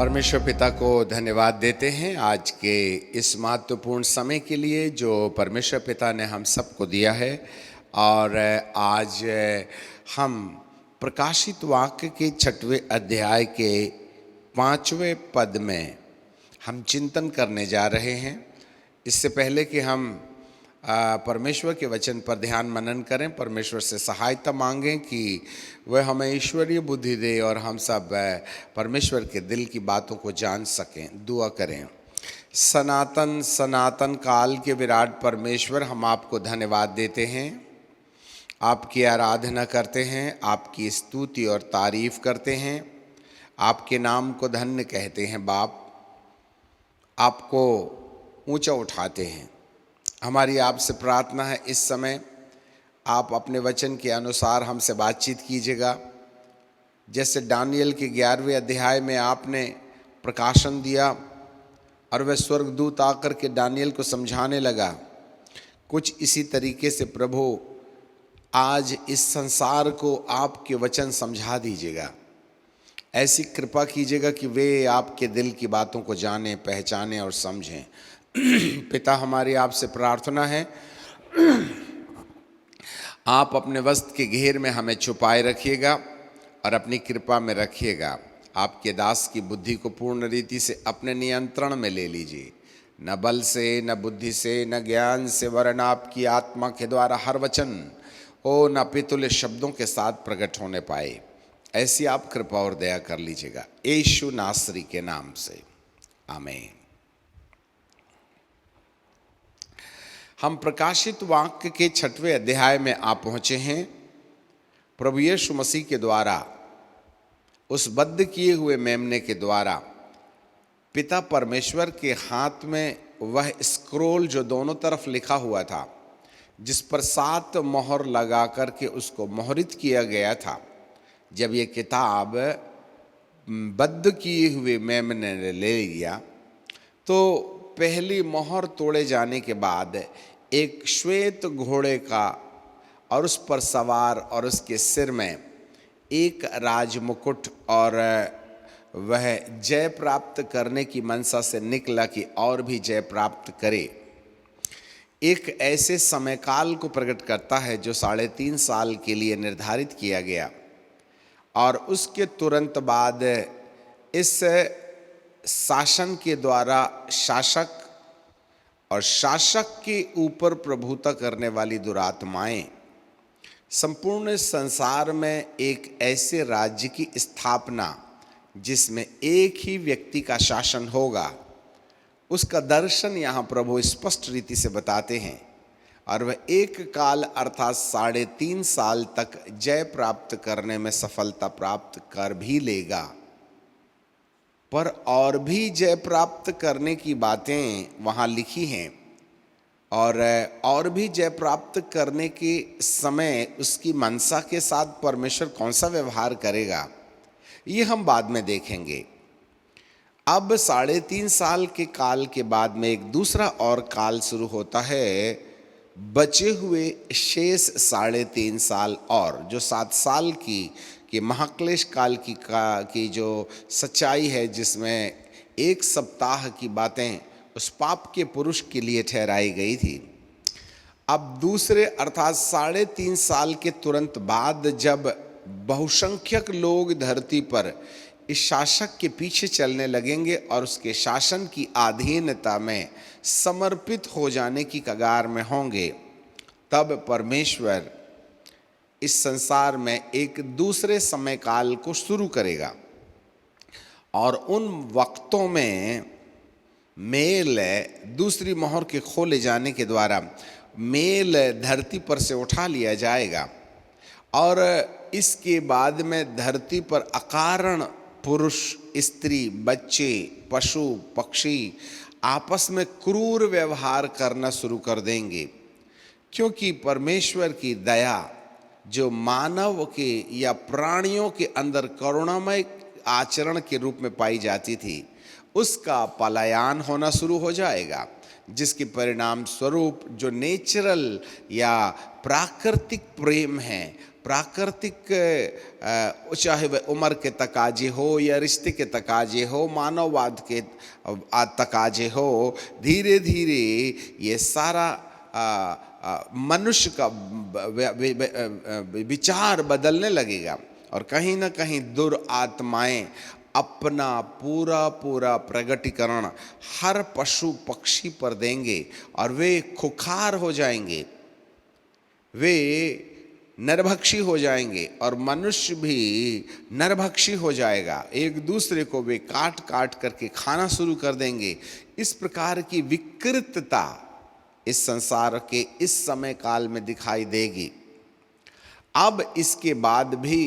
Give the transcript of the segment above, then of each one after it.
परमेश्वर पिता को धन्यवाद देते हैं आज के इस महत्वपूर्ण समय के लिए जो परमेश्वर पिता ने हम सबको दिया है। और आज हम प्रकाशित वाक्य के 6वें अध्याय के 5वें पद में हम चिंतन करने जा रहे हैं। इससे पहले कि हम परमेश्वर के वचन पर ध्यान मनन करें, परमेश्वर से सहायता मांगें कि वह हमें ईश्वरीय बुद्धि दे और हम सब परमेश्वर के दिल की बातों को जान सकें। दुआ करें। सनातन सनातन काल के विराट परमेश्वर, हम आपको धन्यवाद देते हैं, आपकी आराधना करते हैं, आपकी स्तुति और तारीफ करते हैं, आपके नाम को धन्य कहते हैं। बाप, आपको ऊंचा उठाते हैं। हमारी आपसे प्रार्थना है इस समय आप अपने वचन के अनुसार हमसे बातचीत कीजिएगा। जैसे दानियल के 11वें अध्याय में आपने प्रकाशन दिया और वह स्वर्गदूत आकर के दानियल को समझाने लगा, कुछ इसी तरीके से प्रभु आज इस संसार को आपके वचन समझा दीजिएगा। ऐसी कृपा कीजिएगा कि वे आपके दिल की बातों को जानें, पहचानें और समझें। पिता, हमारी आपसे प्रार्थना है आप अपने वस्त्र के घेर में हमें छुपाए रखिएगा और अपनी कृपा में रखिएगा। आपके दास की बुद्धि को पूर्ण रीति से अपने नियंत्रण में ले लीजिए। न बल से, न बुद्धि से, न ज्ञान से, वरन आपकी आत्मा के द्वारा हर वचन न पितुल्य शब्दों के साथ प्रकट होने पाए। ऐसी आप कृपा और दया कर लीजिएगा, यीशु नासरी के नाम से, आमीन। हम प्रकाशित वाक्य के 6वें अध्याय में आ पहुँचे हैं। प्रभु यीशु मसीह के द्वारा, उस बद्ध किए हुए मेमने के द्वारा, पिता परमेश्वर के हाथ में वह स्क्रोल जो दोनों तरफ लिखा हुआ था, जिस पर 7 मोहर लगा करके उसको मोहरित किया गया था। जब ये किताब बद्ध किए हुए मेमने ने ले लिया तो पहली मोहर तोड़े जाने के बाद एक श्वेत घोड़े का और उस पर सवार और उसके सिर में एक राजमुकुट और वह जय प्राप्त करने की मनसा से निकला कि और भी जय प्राप्त करे। एक ऐसे समय काल को प्रकट करता है जो 3.5 साल के लिए निर्धारित किया गया और उसके तुरंत बाद इस शासन के द्वारा शासक और शासक के ऊपर प्रभुता करने वाली दुरात्माएं संपूर्ण संसार में एक ऐसे राज्य की स्थापना जिसमें एक ही व्यक्ति का शासन होगा, उसका दर्शन यहाँ प्रभु स्पष्ट रीति से बताते हैं। और वह एक काल अर्थात 3.5 साल तक जय प्राप्त करने में सफलता प्राप्त कर भी लेगा, पर और भी जय प्राप्त करने की बातें वहाँ लिखी हैं। और भी जय प्राप्त करने के समय उसकी मनसा के साथ परमेश्वर कौन सा व्यवहार करेगा, ये हम बाद में देखेंगे। अब 3.5 साल के काल के बाद में एक दूसरा और काल शुरू होता है, बचे हुए शेष 3.5 साल और जो 7 साल की महाक्लेश काल की जो सच्चाई है, जिसमें एक सप्ताह की बातें उस पाप के पुरुष के लिए ठहराई गई थी। अब दूसरे अर्थात 3.5 साल के तुरंत बाद जब बहुसंख्यक लोग धरती पर इस शासक के पीछे चलने लगेंगे और उसके शासन की अधीनता में समर्पित हो जाने की कगार में होंगे, तब परमेश्वर इस संसार में एक दूसरे समय काल को शुरू करेगा। और उन वक्तों में मेल दूसरी मोहर के खोले जाने के द्वारा मेल धरती पर से उठा लिया जाएगा और इसके बाद में धरती पर अकारण पुरुष, स्त्री, बच्चे, पशु, पक्षी आपस में क्रूर व्यवहार करना शुरू कर देंगे, क्योंकि परमेश्वर की दया जो मानव के या प्राणियों के अंदर करुणामय आचरण के रूप में पाई जाती थी, उसका पलायन होना शुरू हो जाएगा, जिसके परिणाम स्वरूप जो नेचुरल या प्राकृतिक प्रेम है, प्राकृतिक चाहे वह उम्र के तकाजे हो या रिश्ते के तकाजे हो, मानववाद के तकाजे हो, धीरे धीरे ये सारा मनुष्य का विचार बदलने लगेगा और कहीं ना कहीं दुरात्माएं अपना पूरा पूरा प्रगटीकरण हर पशु पक्षी पर देंगे और वे खुखार हो जाएंगे, वे नरभक्षी हो जाएंगे और मनुष्य भी नरभक्षी हो जाएगा। एक दूसरे को वे काट काट करके खाना शुरू कर देंगे। इस प्रकार की विकृतता इस संसार के इस समय काल में दिखाई देगी। अब इसके बाद भी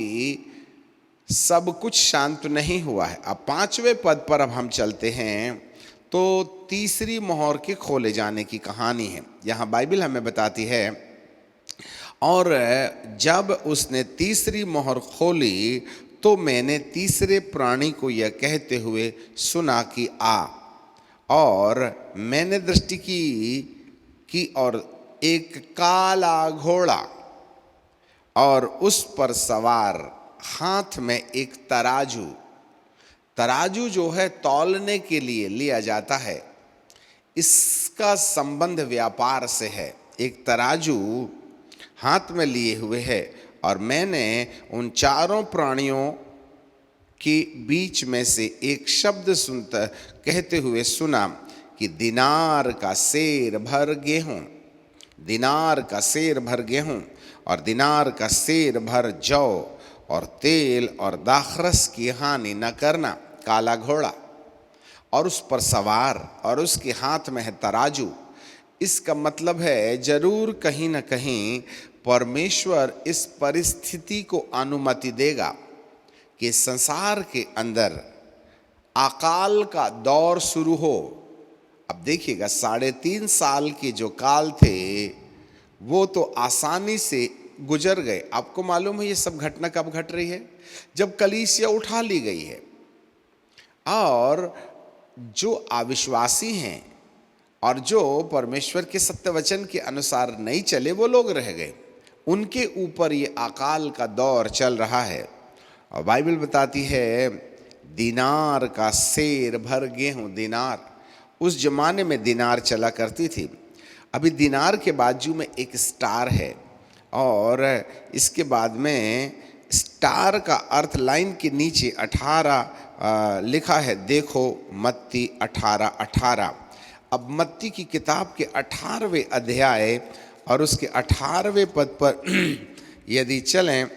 सब कुछ शांत नहीं हुआ है। अब 5वें पद पर अब हम चलते हैं तो तीसरी मोहर के खोले जाने की कहानी है। यहाँ बाइबल हमें बताती है, और जब उसने तीसरी मोहर खोली तो मैंने तीसरे प्राणी को यह कहते हुए सुना कि आ, और मैंने दृष्टि की और एक काला घोड़ा और उस पर सवार, हाथ में एक तराजू। तराजू जो है तौलने के लिए लिया जाता है, इसका संबंध व्यापार से है। एक तराजू हाथ में लिए हुए है और मैंने उन चारों प्राणियों के बीच में से एक शब्द सुनता कहते हुए सुना कि दिनार का सेर भर गेहूं, दिनार का सेर भर गेहूं और दिनार का सेर भर जौ और तेल और दाखरस की हानि न करना। काला घोड़ा और उस पर सवार और उसके हाथ में है तराजू। इसका मतलब है जरूर कहीं न कहीं परमेश्वर इस परिस्थिति को अनुमति देगा कि संसार के अंदर अकाल का दौर शुरू हो। अब देखिएगा 3.5 साल के जो काल थे वो तो आसानी से गुजर गए। आपको मालूम है ये सब घटना कब घट रही है? जब कलीसिया उठा ली गई है और जो अविश्वासी हैं और जो परमेश्वर के सत्य वचन के अनुसार नहीं चले वो लोग रह गए, उनके ऊपर ये अकाल का दौर चल रहा है। और बाइबल बताती है दिनार का सेर भर गेहूं। दिनार, उस जमाने में दिनार चला करती थी। अभी दिनार के बाजू में एक स्टार है और इसके बाद में स्टार का अर्थ लाइन के नीचे 18 लिखा है। देखो मत्ती 18:18। अब मत्ती की किताब के 18वें अध्याय और उसके 18वें पद पर यदि चलें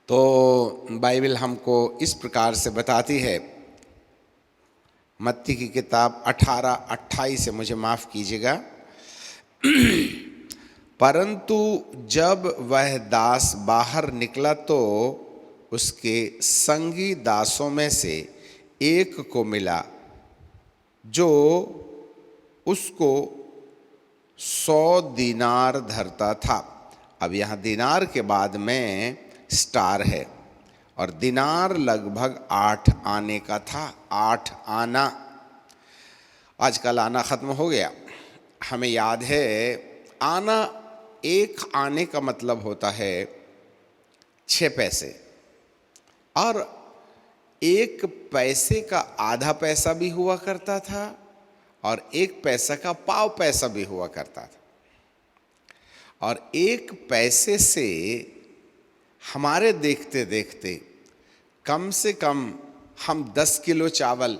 तो बाइबल हमको इस प्रकार से बताती है। मत्ती की किताब 18:28 से, मुझे माफ़ कीजिएगा। परंतु जब वह दास बाहर निकला तो उसके संगी दासों में से एक को मिला जो उसको 100 दीनार धरता था। अब यहाँ दीनार के बाद में स्टार है और दीनार लगभग 8 आने का था। 8 आना, आजकल आना ख़त्म हो गया। हमें याद है आना, एक आने का मतलब होता है 6 पैसे, और 1 पैसे का आधा पैसा भी हुआ करता था और 1 पैसा का पाव पैसा भी हुआ करता था। और 1 पैसे से हमारे देखते देखते कम से कम हम 10 किलो चावल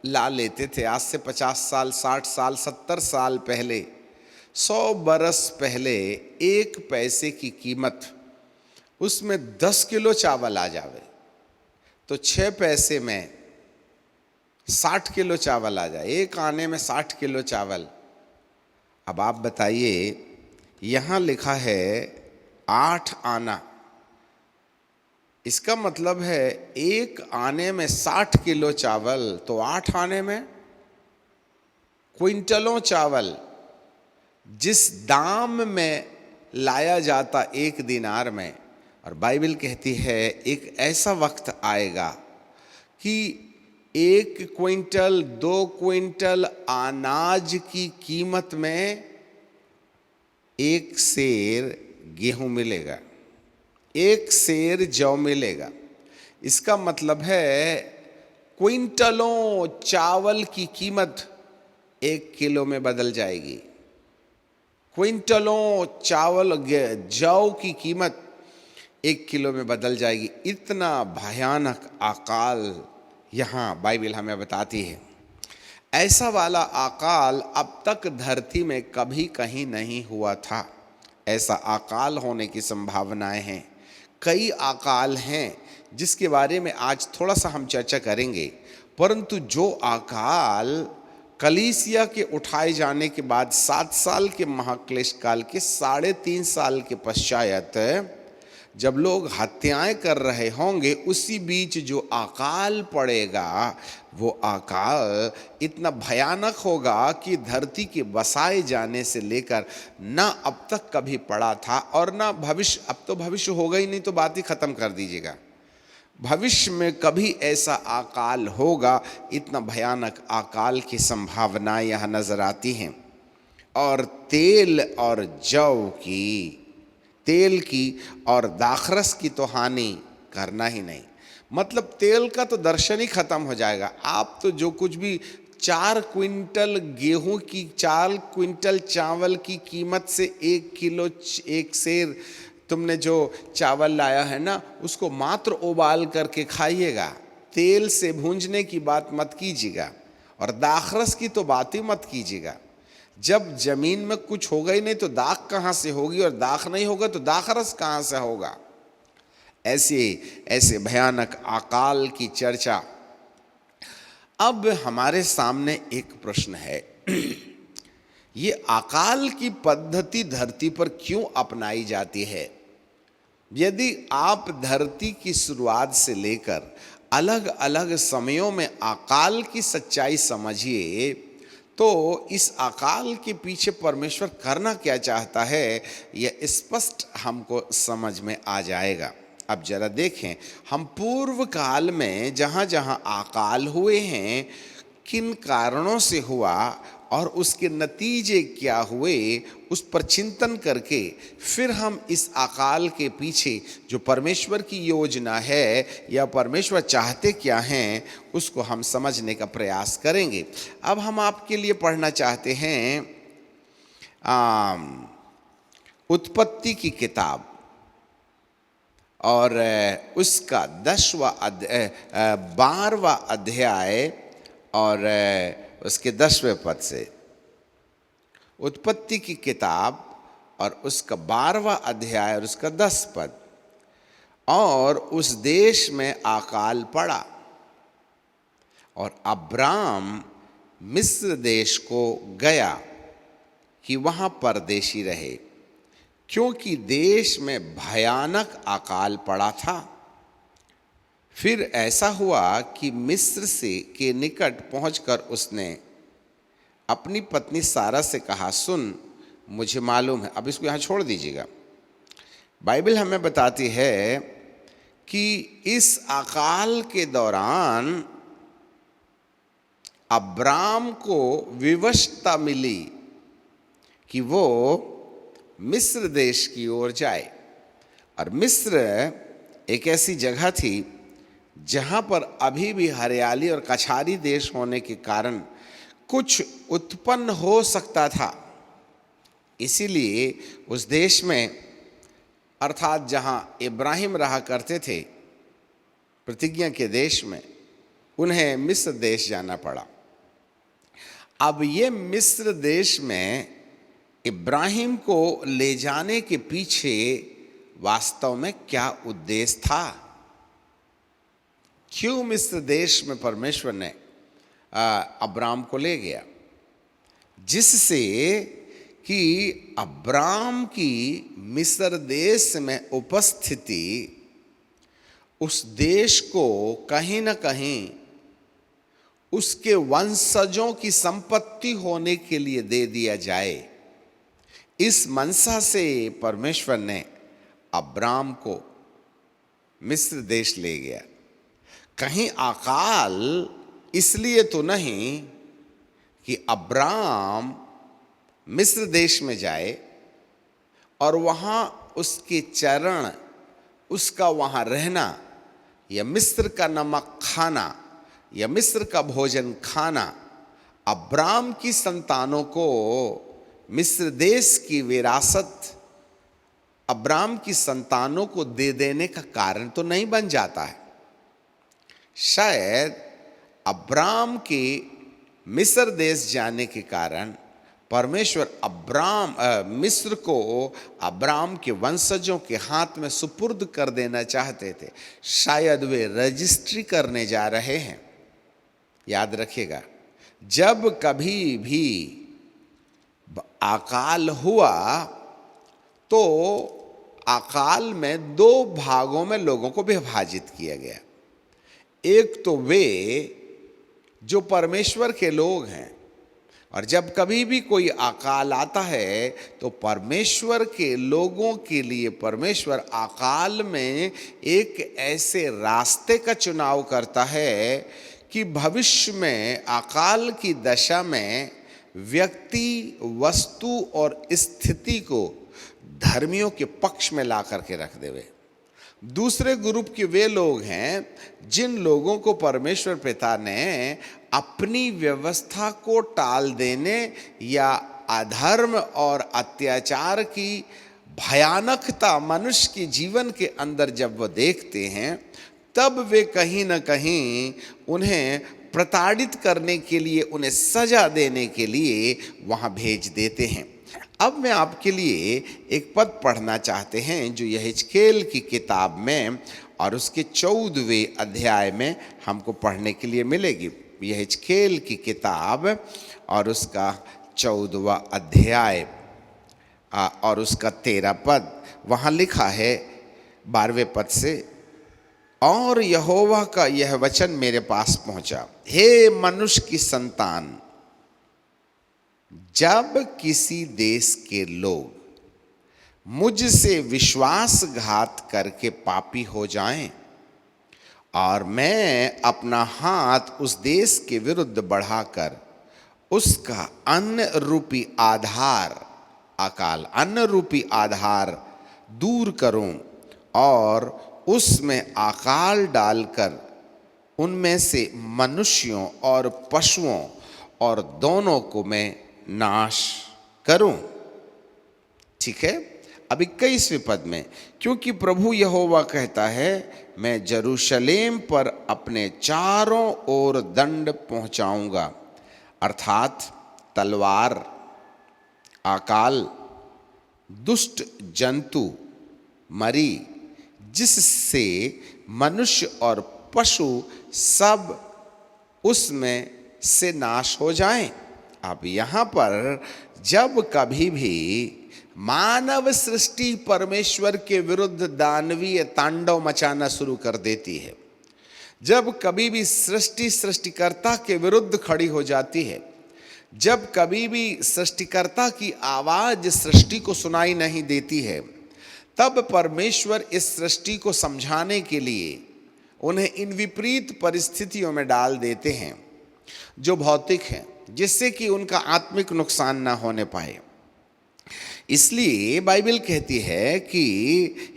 ला लेते थे। आज से 50 साल, 60 साल, 70 साल पहले, 100 बरस पहले 1 पैसे की कीमत, उसमें 10 किलो चावल आ जावे तो 6 पैसे में 60 किलो चावल आ जाए। 1 आने में 60 किलो चावल। अब आप बताइए, यहाँ लिखा है 8 आना, इसका मतलब है 1 आने में 60 किलो चावल तो 8 आने में क्विंटलों चावल। जिस दाम में लाया जाता 1 दीनार में, और बाइबल कहती है एक ऐसा वक्त आएगा कि 1 क्विंटल 2 क्विंटल अनाज की कीमत में 1 सेर गेहूं मिलेगा। एक सेर जौ मिलेगा। इसका मतलब है क्विंटलों चावल की कीमत 1 किलो में बदल जाएगी। क्विंटलों चावल जौ की कीमत 1 किलो में बदल जाएगी। इतना भयानक अकाल यहाँ बाइबल हमें बताती है। ऐसा वाला अकाल अब तक धरती में कभी कहीं नहीं हुआ था। ऐसा अकाल होने की संभावनाएं हैं। कई अकाल हैं जिसके बारे में आज थोड़ा सा हम चर्चा करेंगे, परंतु जो अकाल कलीसिया के उठाए जाने के बाद 7 साल के महाक्लेश काल के 3.5 साल के पश्चात जब लोग हत्याएं कर रहे होंगे, उसी बीच जो अकाल पड़ेगा वो अकाल इतना भयानक होगा कि धरती के बसाए जाने से लेकर ना अब तक कभी पड़ा था और ना भविष्य। अब तो भविष्य होगा ही नहीं तो बात ही खत्म कर दीजिएगा। भविष्य में कभी ऐसा अकाल होगा, इतना भयानक अकाल की संभावनाएं यहाँ नजर आती हैं। और तेल और जौ की, तेल की और दाखरस की तो हानि करना ही नहीं। मतलब तेल का तो दर्शन ही खत्म हो जाएगा। आप तो जो कुछ भी 4 क्विंटल गेहूं की, 4 क्विंटल चावल की कीमत से 1 किलो, 1 सेर तुमने जो चावल लाया है ना, उसको मात्र उबाल करके खाइएगा। तेल से भूंजने की बात मत कीजिएगा और दाखरस की तो बात ही मत कीजिएगा। जब जमीन में कुछ होगा ही नहीं तो दाख कहाँ से होगी, और दाख नहीं होगा तो दाखरस कहाँ से होगा। ऐसे भयानक अकाल की चर्चा। अब हमारे सामने एक प्रश्न है, ये अकाल की पद्धति धरती पर क्यों अपनाई जाती है? यदि आप धरती की शुरुआत से लेकर अलग अलग समयों में अकाल की सच्चाई समझिए, तो इस अकाल के पीछे परमेश्वर करना क्या चाहता है यह स्पष्ट हमको समझ में आ जाएगा। अब जरा देखें, हम पूर्व काल में जहाँ जहाँ अकाल हुए हैं, किन कारणों से हुआ और उसके नतीजे क्या हुए, उस पर चिंतन करके फिर हम इस अकाल के पीछे जो परमेश्वर की योजना है या परमेश्वर चाहते क्या हैं, उसको हम समझने का प्रयास करेंगे। अब हम आपके लिए पढ़ना चाहते हैं उत्पत्ति की किताब और उसका 12वां अध्याय और उसके 10वें पद से। उत्पत्ति की किताब और उसका 12वां अध्याय और उसका 10 पद। और उस देश में अकाल पड़ा और अब्राम मिस्र देश को गया कि वहाँ परदेशी रहे, क्योंकि देश में भयानक अकाल पड़ा था। फिर ऐसा हुआ कि मिस्र से के निकट पहुंचकर उसने अपनी पत्नी सारा से कहा, सुन, मुझे मालूम है। अब इसको यहाँ छोड़ दीजिएगा। बाइबल हमें बताती है कि इस अकाल के दौरान अब्राम को विवशता मिली कि वो मिस्र देश की ओर जाए। और मिस्र एक ऐसी जगह थी जहाँ पर अभी भी हरियाली और कछारी देश होने के कारण कुछ उत्पन्न हो सकता था। इसीलिए उस देश में, अर्थात जहाँ इब्राहिम रहा करते थे, प्रतिज्ञा के देश में, उन्हें मिस्र देश जाना पड़ा। अब ये मिस्र देश में इब्राहिम को ले जाने के पीछे वास्तव में क्या उद्देश्य था? क्यों मिस्र देश में परमेश्वर ने अब्राम को ले गया? जिससे कि अब्राम की मिस्र देश में उपस्थिति उस देश को कहीं ना कहीं उसके वंशजों की संपत्ति होने के लिए दे दिया जाए। इस मनसा से परमेश्वर ने अब्राम को मिस्र देश ले गया। कहीं अकाल इसलिए तो नहीं कि अब्राम मिस्र देश में जाए और वहाँ उसके चरण उसका वहाँ रहना, या मिस्र का नमक खाना, या मिस्र का भोजन खाना अब्राम की संतानों को मिस्र देश की विरासत अब्राम की संतानों को दे देने का कारण तो नहीं बन जाता है। शायद अब्राम के मिस्र देश जाने के कारण परमेश्वर मिस्र को अब्राम के वंशजों के हाथ में सुपुर्द कर देना चाहते थे। शायद वे रजिस्ट्री करने जा रहे हैं। याद रखिएगा, जब कभी भी अकाल हुआ तो अकाल में दो भागों में लोगों को विभाजित किया गया। एक तो वे जो परमेश्वर के लोग हैं, और जब कभी भी कोई अकाल आता है तो परमेश्वर के लोगों के लिए परमेश्वर अकाल में एक ऐसे रास्ते का चुनाव करता है कि भविष्य में अकाल की दशा में व्यक्ति, वस्तु और स्थिति को धर्मियों के पक्ष में ला करके रख देवे। दूसरे ग्रुप के वे लोग हैं जिन लोगों को परमेश्वर पिता ने अपनी व्यवस्था को टाल देने या अधर्म और अत्याचार की भयानकता मनुष्य के जीवन के अंदर जब वो देखते हैं, तब वे कहीं ना कहीं उन्हें प्रताड़ित करने के लिए, उन्हें सजा देने के लिए वहाँ भेज देते हैं। अब मैं आपके लिए एक पद पढ़ना चाहते हैं जो यहेजकेल की किताब में और उसके 14वें अध्याय में हमको पढ़ने के लिए मिलेगी। यहेजकेल की किताब और उसका 14वां अध्याय और उसका 13 पद, वहाँ लिखा है 12वें पद से, और यहोवा का यह वचन मेरे पास पहुंचा, हे मनुष्य की संतान, जब किसी देश के लोग मुझसे विश्वासघात करके पापी हो जाएं और मैं अपना हाथ उस देश के विरुद्ध बढ़ाकर उसका अन्न रूपी आधार, अकाल अन्न रूपी आधार दूर करूं और उसमें अकाल डालकर उनमें से मनुष्यों और पशुओं और दोनों को मैं नाश करूं। ठीक है। अब 21वें पद में, क्योंकि प्रभु यहोवा कहता है, मैं यरूशलेम पर अपने चारों ओर दंड पहुंचाऊंगा, अर्थात तलवार, अकाल, दुष्ट जंतु, मरी, जिससे मनुष्य और पशु सब उसमें से नाश हो जाएं। अब यहाँ पर जब कभी भी मानव सृष्टि परमेश्वर के विरुद्ध दानवीय तांडव मचाना शुरू कर देती है, जब कभी भी सृष्टि सृष्टिकर्ता के विरुद्ध खड़ी हो जाती है, जब कभी भी सृष्टिकर्ता की आवाज सृष्टि को सुनाई नहीं देती है, तब परमेश्वर इस सृष्टि को समझाने के लिए उन्हें इन विपरीत परिस्थितियों में डाल देते हैं जो भौतिक हैं, जिससे कि उनका आत्मिक नुकसान ना होने पाए। इसलिए बाइबल कहती है कि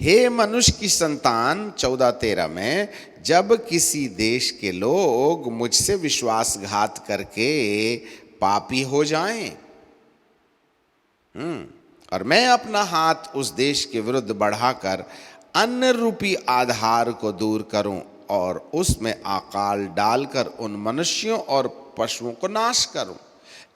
हे मनुष्य की संतान, 14-13 में, जब किसी देश के लोग मुझसे विश्वासघात करके पापी हो जाएं और मैं अपना हाथ उस देश के विरुद्ध बढ़ाकर अन्न रूपी आधार को दूर करूं और उसमें अकाल डालकर उन मनुष्यों और पशुओं को नाश करूं।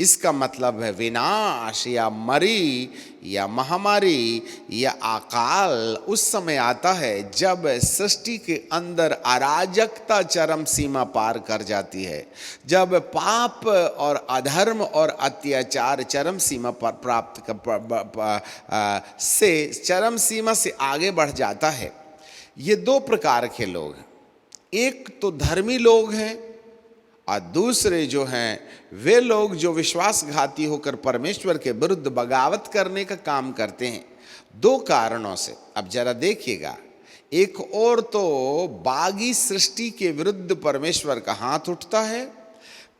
इसका मतलब है विनाश या मरी या महामारी या अकाल उस समय आता है जब सृष्टि के अंदर अराजकता चरम सीमा पार कर जाती है, जब पाप और अधर्म और अत्याचार चरम सीमा पर से चरम सीमा से आगे बढ़ जाता है। ये दो प्रकार के लोग हैं, एक तो धर्मी लोग हैं और दूसरे जो हैं वे लोग जो विश्वासघाती होकर परमेश्वर के विरुद्ध बगावत करने का काम करते हैं। दो कारणों से। अब जरा देखिएगा, एक और तो बागी सृष्टि के विरुद्ध परमेश्वर का हाथ उठता है,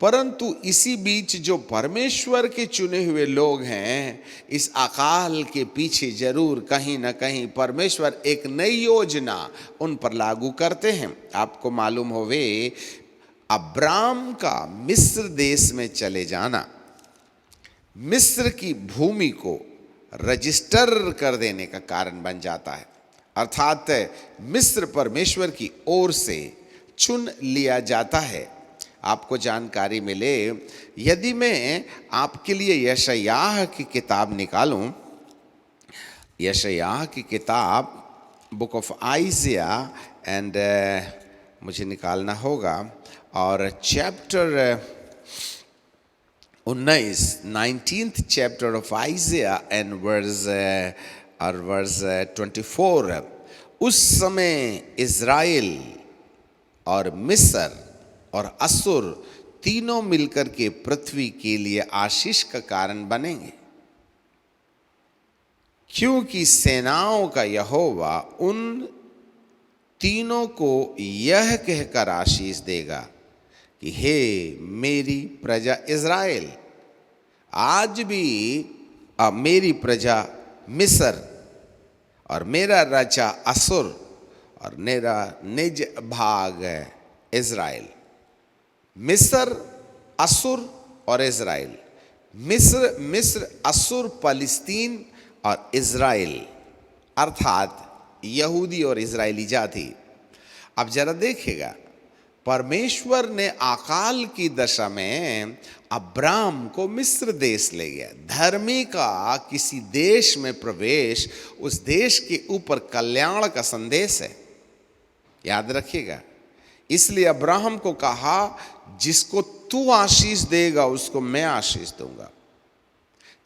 परंतु इसी बीच जो परमेश्वर के चुने हुए लोग हैं, इस अकाल के पीछे जरूर कहीं ना कहीं परमेश्वर एक नई योजना उन पर लागू करते हैं। आपको मालूम होवे, अब्राम का मिस्र देश में चले जाना मिस्र की भूमि को रजिस्टर कर देने का कारण बन जाता है। अर्थात मिस्र परमेश्वर की ओर से चुन लिया जाता है। आपको जानकारी मिले, यदि मैं आपके लिए यशायाह की किताब निकालूं, यशायाह की किताब बुक ऑफ आइजिया एंड मुझे निकालना होगा, और chapter 19th chapter of Isaiah and verse 24। उस समय इज़राइल और मिस्र और असुर तीनों मिलकर के पृथ्वी के लिए आशीष का कारण बनेंगे, क्योंकि सेनाओं का यहोवा उन तीनों को यह कहकर आशीष देगा कि हे मेरी प्रजा इज़राइल, आज भी मेरी प्रजा मिस्र और मेरा राजा असुर और मेरा निज भाग इज़राइल। मिस्र, असुर और इज़राइल। मिस्र, असुर, पलिस्तीन और इज़राइल, अर्थात यहूदी और इज़राइली जाति। अब जरा देखिएगा, परमेश्वर ने अकाल की दशा में अब्राम को मिस्र देश ले गया। धर्मी का किसी देश में प्रवेश उस देश के ऊपर कल्याण का संदेश है, याद रखिएगा। इसलिए अब्राहम को कहा, जिसको तू आशीष देगा उसको मैं आशीष दूंगा।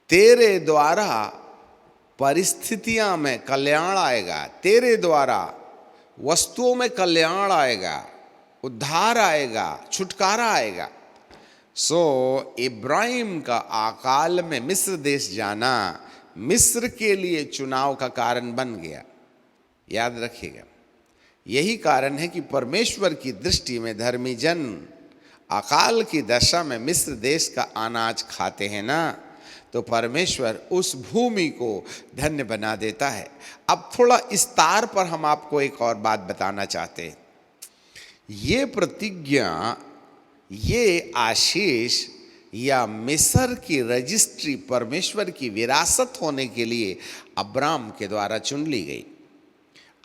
तेरे द्वारा परिस्थितियां में कल्याण आएगा, तेरे द्वारा वस्तुओं में कल्याण आएगा, उद्धार आएगा, छुटकारा आएगा। सो इब्राहिम का अकाल में मिस्र देश जाना मिस्र के लिए चुनाव का कारण बन गया, याद रखिएगा। यही कारण है कि परमेश्वर की दृष्टि में धर्मी जन अकाल की दशा में मिस्र देश का अनाज खाते हैं ना, तो परमेश्वर उस भूमि को धन्य बना देता है। अब थोड़ा विस्तार पर हम आपको एक और बात बताना चाहते हैं। ये प्रतिज्ञा, ये आशीष या मिस्र की रजिस्ट्री परमेश्वर की विरासत होने के लिए अब्राम के द्वारा चुन ली गई।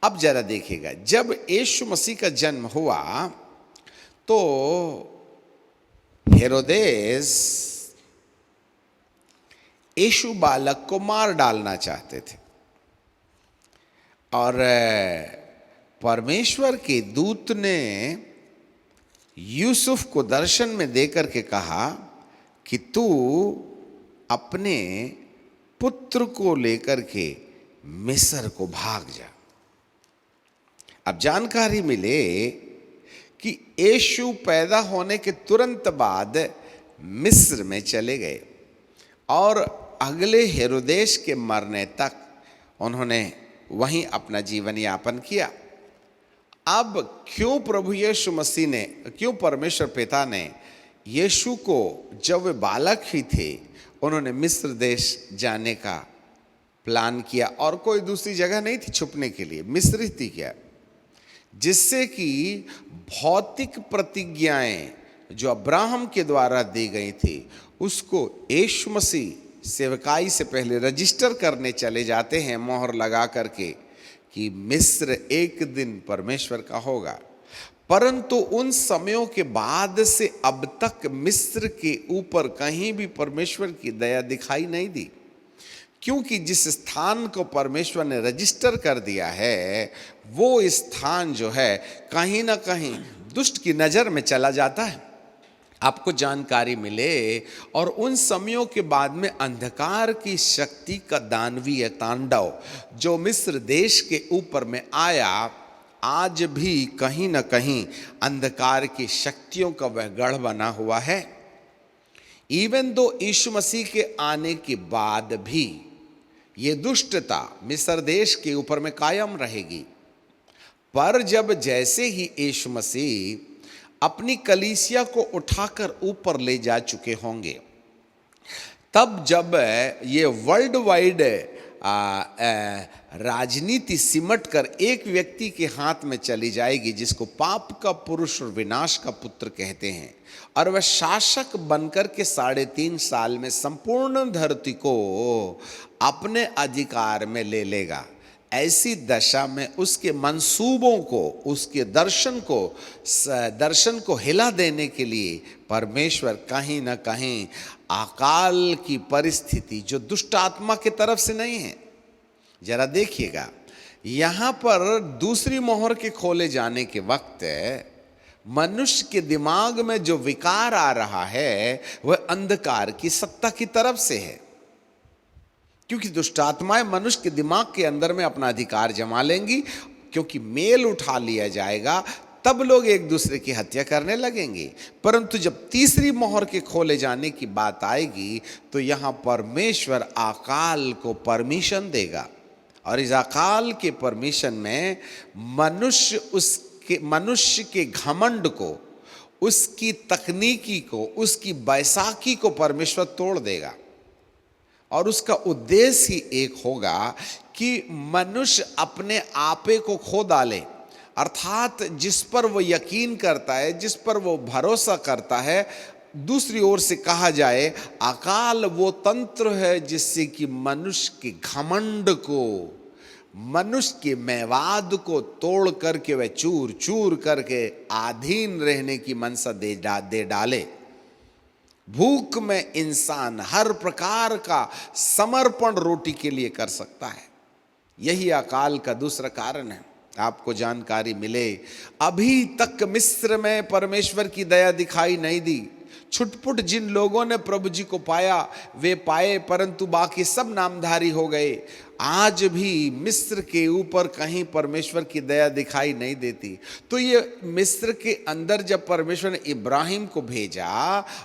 अब जरा देखिएगा, जब यीशु मसीह का जन्म हुआ तो हेरोदेस यीशु बालक को मार डालना चाहते थे, और परमेश्वर के दूत ने यूसुफ को दर्शन में देकर के कहा कि तू अपने पुत्र को लेकर के मिस्र को भाग जा। अब जानकारी मिले कि यीशु पैदा होने के तुरंत बाद मिस्र में चले गए और अगले हेरोदेस के मरने तक उन्होंने वहीं अपना जीवन यापन किया। अब क्यों प्रभु यीशु मसीह ने, क्यों परमेश्वर पिता ने यीशु को जब वे बालक ही थे उन्होंने मिस्र देश जाने का प्लान किया, और कोई दूसरी जगह नहीं थी छुपने के लिए, मिस्र ही थी क्या, जिससे कि भौतिक प्रतिज्ञाएं जो अब्राहम के द्वारा दी गई थी उसको यीशु मसीह सेवकाई से पहले रजिस्टर करने चले जाते हैं, मोहर लगा करके, कि मिस्र एक दिन परमेश्वर का होगा। परंतु उन समयों के बाद से अब तक मिस्र के ऊपर कहीं भी परमेश्वर की दया दिखाई नहीं दी, क्योंकि जिस स्थान को परमेश्वर ने रजिस्टर कर दिया है वो स्थान जो है कहीं ना कहीं दुष्ट की नज़र में चला जाता है। आपको जानकारी मिले, और उन समयों के बाद में अंधकार की शक्ति का दानवीय तांडव जो मिस्र देश के ऊपर में आया, आज भी कहीं ना कहीं अंधकार की शक्तियों का वह गढ़ बना हुआ है। इवन दो यीशु मसीह के आने के बाद भी ये दुष्टता मिस्र देश के ऊपर में कायम रहेगी, पर जब जैसे ही यीशु मसीह अपनी कलीसिया को उठाकर ऊपर ले जा चुके होंगे। तब जब ये वर्ल्ड वाइड राजनीति सिमट कर एक व्यक्ति के हाथ में चली जाएगी, जिसको पाप का पुरुष और विनाश का पुत्र कहते हैं, और वह शासक बनकर के 3.5 साल में संपूर्ण धरती को अपने अधिकार में ले लेगा, ऐसी दशा में उसके मंसूबों को, उसके दर्शन को हिला देने के लिए परमेश्वर कहीं ना कहीं अकाल की परिस्थिति, जो दुष्ट आत्मा की तरफ से नहीं है। जरा देखिएगा, यहाँ पर दूसरी मोहर के खोले जाने के वक्त मनुष्य के दिमाग में जो विकार आ रहा है वह अंधकार की सत्ता की तरफ से है, क्योंकि दुष्ट आत्माएं मनुष्य के दिमाग के अंदर में अपना अधिकार जमा लेंगी। क्योंकि मेल उठा लिया जाएगा, तब लोग एक दूसरे की हत्या करने लगेंगे। परंतु जब तीसरी मोहर के खोले जाने की बात आएगी तो यहाँ परमेश्वर अकाल को परमिशन देगा, और इस अकाल के परमिशन में मनुष्य के घमंड को, उसकी तकनीकी को, उसकी बैसाखी को परमेश्वर तोड़ देगा। और उसका उद्देश्य ही एक होगा कि मनुष्य अपने आपे को खो डाले, अर्थात जिस पर वो यकीन करता है, जिस पर वो भरोसा करता है। दूसरी ओर से कहा जाए, अकाल वो तंत्र है जिससे कि मनुष्य के घमंड को, मनुष्य के मैवाद को तोड़ करके वह चूर चूर करके अधीन रहने की मनसा दे डाले। भूख में इंसान हर प्रकार का समर्पण रोटी के लिए कर सकता है। यही अकाल का दूसरा कारण है। आपको जानकारी मिले, अभी तक मिस्र में परमेश्वर की दया दिखाई नहीं दी। छुटपुट जिन लोगों ने प्रभु जी को पाया वे पाए, परंतु बाकी सब नामधारी हो गए। आज भी मिस्र के ऊपर कहीं परमेश्वर की दया दिखाई नहीं देती। तो ये मिस्र के अंदर जब परमेश्वर ने इब्राहिम को भेजा,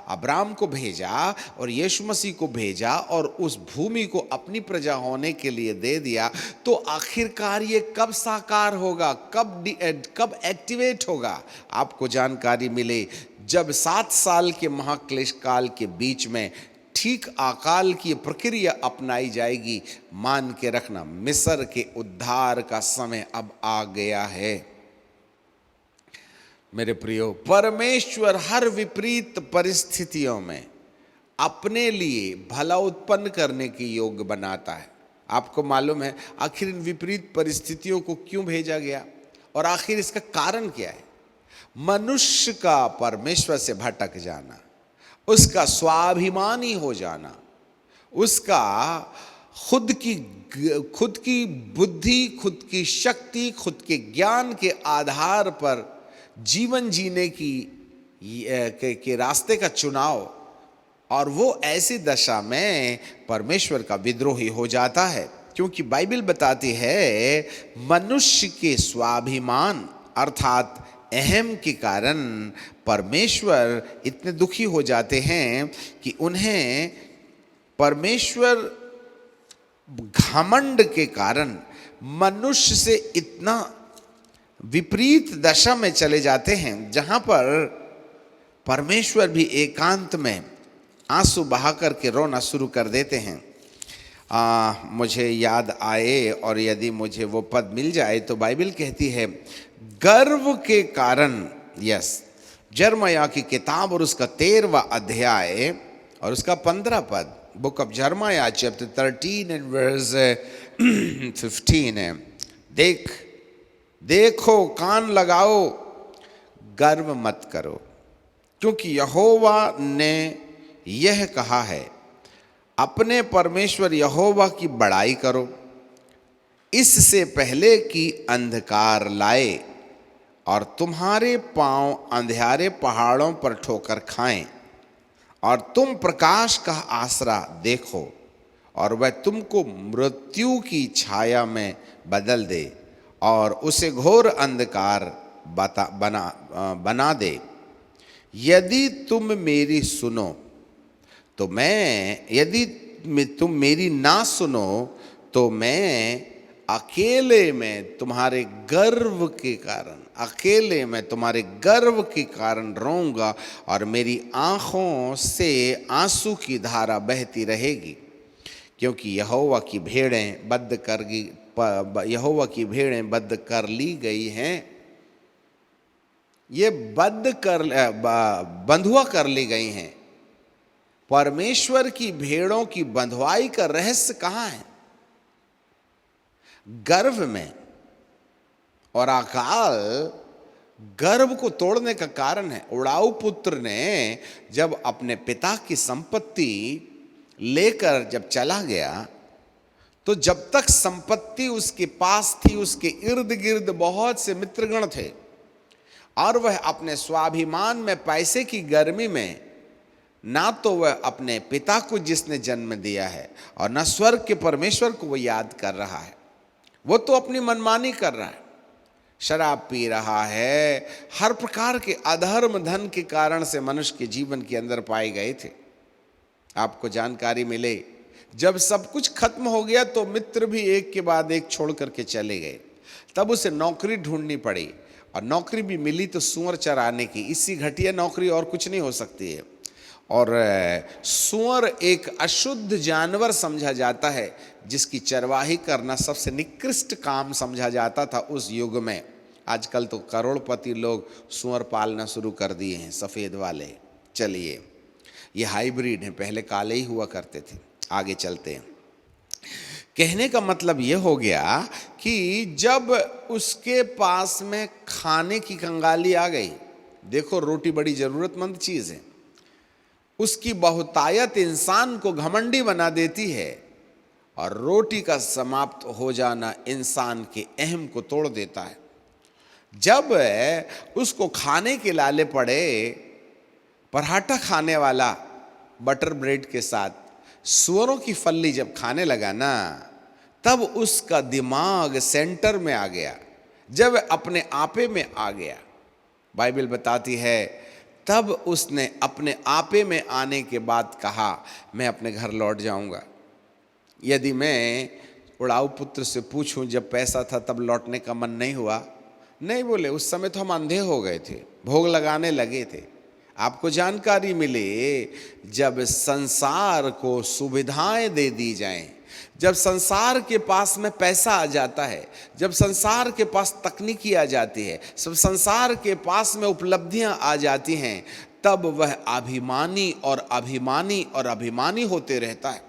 अब्राम को भेजा और यीशु मसीह को भेजा और उस भूमि को अपनी प्रजा होने के लिए दे दिया, तो आखिरकार ये कब साकार होगा, कब एक्टिवेट होगा? आपको जानकारी मिले, जब 7 साल के महाक्लेश काल के बीच में ठीक अकाल की प्रक्रिया अपनाई जाएगी। मान के रखना, मिस्र के उद्धार का समय अब आ गया है। मेरे प्रियो, परमेश्वर हर विपरीत परिस्थितियों में अपने लिए भला उत्पन्न करने के योग्य बनाता है। आपको मालूम है आखिर इन विपरीत परिस्थितियों को क्यों भेजा गया और आखिर इसका कारण क्या है? मनुष्य का परमेश्वर से भटक जाना, उसका स्वाभिमानी हो जाना, उसका खुद की बुद्धि, खुद की शक्ति, खुद के ज्ञान के आधार पर जीवन जीने के रास्ते का चुनाव, और वो ऐसी दशा में परमेश्वर का विद्रोही हो जाता है। क्योंकि बाइबल बताती है मनुष्य के स्वाभिमान अर्थात अहम के कारण परमेश्वर इतने दुखी हो जाते हैं कि उन्हें परमेश्वर घमंड के कारण मनुष्य से इतना विपरीत दशा में चले जाते हैं, जहां पर परमेश्वर भी एकांत में आंसू बहा करके रोना शुरू कर देते हैं। मुझे याद आए और यदि मुझे वो पद मिल जाए तो बाइबल कहती है गर्व के कारण, जर्मया की किताब और उसका 13वां अध्याय और उसका 15 पद, book of Jeremiah chapter 13 and verse 15 है। देखो, कान लगाओ, गर्व मत करो, क्योंकि यहोवा ने यह कहा है, अपने परमेश्वर यहोवा की बड़ाई करो, इससे पहले कि अंधकार लाए और तुम्हारे पांव अंधियारे पहाड़ों पर ठोकर खाएं, और तुम प्रकाश का आसरा देखो और वह तुमको मृत्यु की छाया में बदल दे और उसे घोर अंधकार बना दे। यदि तुम मेरी सुनो तो यदि तुम मेरी ना सुनो तो मैं अकेले में तुम्हारे गर्व के कारण, अकेले मैं तुम्हारे गर्व के कारण रोऊंगा और मेरी आँखों से आंसू की धारा बहती रहेगी, क्योंकि यहोवा की भेड़ें बद्ध कर ली गई हैं। ये बंधुआ कर ली गई हैं। परमेश्वर की भेड़ों की बंधुआई का रहस्य कहाँ है? गर्भ में। और अकाल गर्भ को तोड़ने का कारण है। उड़ाऊ पुत्र ने जब अपने पिता की संपत्ति लेकर जब चला गया, तो जब तक संपत्ति उसके पास थी, उसके इर्द गिर्द बहुत से मित्रगण थे, और वह अपने स्वाभिमान में, पैसे की गर्मी में, ना तो वह अपने पिता को जिसने जन्म दिया है और ना स्वर्ग के परमेश्वर को वो याद कर रहा है। वो तो अपनी मनमानी कर रहा है, शराब पी रहा है, हर प्रकार के अधर्म धन के कारण से मनुष्य के जीवन के अंदर पाए गए थे। आपको जानकारी मिले, जब सब कुछ खत्म हो गया तो मित्र भी एक के बाद एक छोड़ करके चले गए। तब उसे नौकरी ढूंढनी पड़ी, और नौकरी भी मिली तो सूअर चराने की। इससे घटिया नौकरी और कुछ नहीं हो सकती है। और सूअर एक अशुद्ध जानवर समझा जाता है, जिसकी चरवाही करना सबसे निकृष्ट काम समझा जाता था उस युग में। आजकल तो करोड़पति लोग सूअर पालना शुरू कर दिए हैं, सफ़ेद वाले। चलिए, ये हाइब्रिड हैं, पहले काले ही हुआ करते थे। आगे चलते हैं। कहने का मतलब ये हो गया कि जब उसके पास में खाने की कंगाली आ गई, देखो रोटी बड़ी ज़रूरतमंद चीज़ है, उसकी बहुतायत इंसान को घमंडी बना देती है, और रोटी का समाप्त हो जाना इंसान के अहम को तोड़ देता है। जब उसको खाने के लाले पड़े, पराठा खाने वाला बटर ब्रेड के साथ सूअरों की फल्ली जब खाने लगा ना, तब उसका दिमाग सेंटर में आ गया, जब अपने आपे में आ गया। बाइबल बताती है, तब उसने अपने आपे में आने के बाद कहा, मैं अपने घर लौट जाऊंगा। यदि मैं उड़ाऊ पुत्र से पूछूं, जब पैसा था तब लौटने का मन नहीं हुआ? नहीं बोले, उस समय तो हम अंधे हो गए थे, भोग लगाने लगे थे। आपको जानकारी मिले, जब संसार को सुविधाएं दे दी जाएं, जब संसार के पास में पैसा आ जाता है, जब संसार के पास तकनीकी आ जाती है, सब संसार के पास में उपलब्धियां आ जाती हैं, तब वह अभिमानी और अभिमानी और अभिमानी होते रहता है।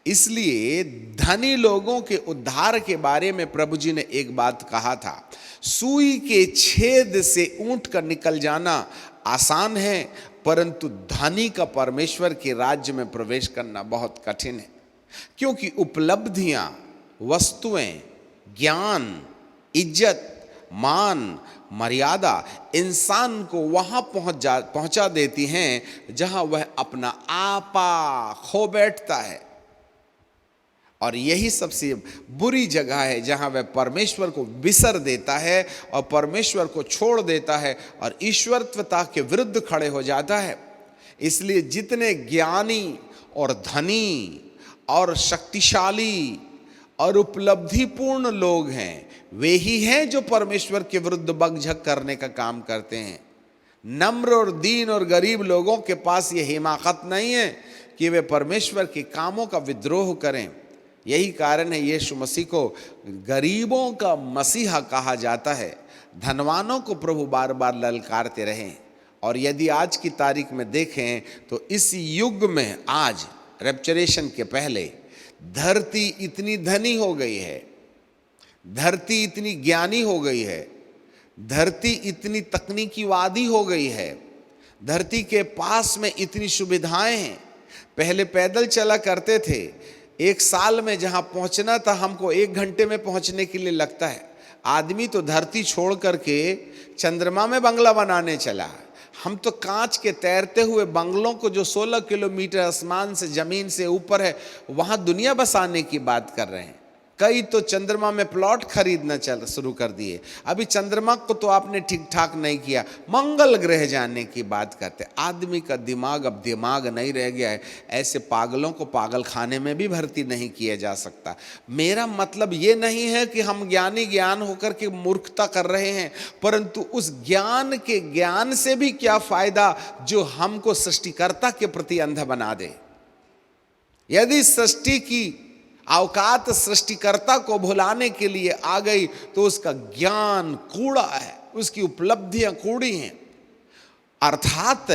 इसलिए धनी लोगों के उद्धार के बारे में प्रभु जी ने एक बात कहा था, सुई के छेद से ऊंट का निकल जाना आसान है, परंतु धनी का परमेश्वर के राज्य में प्रवेश करना बहुत कठिन है। क्योंकि उपलब्धियां, वस्तुएं, ज्ञान, इज्जत, मान, मर्यादा इंसान को वहां पहुंचा देती हैं जहां वह अपना आपा खो बैठता है। और यही सबसे बुरी जगह है जहां वह परमेश्वर को बिसर देता है और परमेश्वर को छोड़ देता है और ईश्वरत्वता के विरुद्ध खड़े हो जाता है। इसलिए जितने ज्ञानी और धनी और शक्तिशाली और उपलब्धिपूर्ण लोग हैं, वे ही हैं जो परमेश्वर के विरुद्ध बकझक करने का काम करते हैं। नम्र और दीन और गरीब लोगों के पास ये हिमाकत नहीं है कि वे परमेश्वर के कामों का विद्रोह करें। यही कारण है यीशु मसीह को गरीबों का मसीहा कहा जाता है। धनवानों को प्रभु बार बार ललकारते रहें। और यदि आज की तारीख में देखें तो इस युग में आज रैप्चरेशन के पहले धरती इतनी धनी हो गई है, धरती इतनी ज्ञानी हो गई है, धरती इतनी तकनीकीवादी हो गई है, धरती के पास में इतनी सुविधाएं हैं। पहले पैदल चला करते थे, एक साल में जहां पहुंचना था हमको 1 घंटे में पहुंचने के लिए लगता है। आदमी तो धरती छोड़ करके चंद्रमा में बंगला बनाने चला। हम तो कांच के तैरते हुए बंगलों को जो 16 किलोमीटर आसमान से, जमीन से ऊपर है, वहां दुनिया बसाने की बात कर रहे हैं। कई तो चंद्रमा में प्लॉट खरीदना शुरू कर दिए। अभी चंद्रमा को तो आपने ठीक ठाक नहीं किया, मंगल ग्रह जाने की बात करते। आदमी का दिमाग अब दिमाग नहीं रह गया है। ऐसे पागलों को पागल खाने में भी भर्ती नहीं किया जा सकता। मेरा मतलब ये नहीं है कि हम ज्ञान होकर के मूर्खता कर रहे हैं, परंतु उस ज्ञान से भी क्या फायदा जो हमको सृष्टिकर्ता के प्रति अंधा बना दे। यदि सृष्टि की औकात सृष्टिकर्ता को भुलाने के लिए आ गई तो उसका ज्ञान कूड़ा है, उसकी उपलब्धियां कूड़ी हैं। अर्थात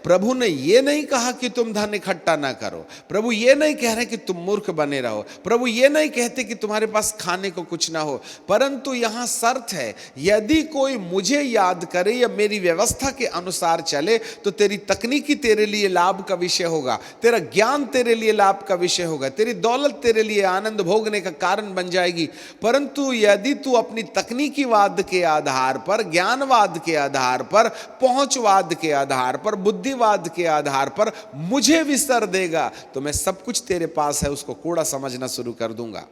प्रभु ने ये नहीं कहा कि तुम धन इकट्ठा ना करो, प्रभु ये नहीं कह रहे कि तुम मूर्ख बने रहो, प्रभु ये नहीं कहते कि तुम्हारे पास खाने को कुछ ना हो, परंतु यहां शर्त है, यदि कोई मुझे याद करे या मेरी व्यवस्था के अनुसार चले तो तेरी तकनीकी तेरे लिए लाभ का विषय होगा, तेरा ज्ञान तेरे लिए लाभ का विषय होगा, तेरी दौलत तेरे लिए आनंद भोगने का कारण बन जाएगी। परंतु यदि तू अपनी तकनीकीवाद के आधार पर, ज्ञानवाद के आधार पर, पहुंचवाद के आधार पर, बुद्धिवाद के आधार पर मुझे विसर देगा तो मैं सब कुछ तेरे पास है उसको कूड़ा समझना शुरू कर दूंगा।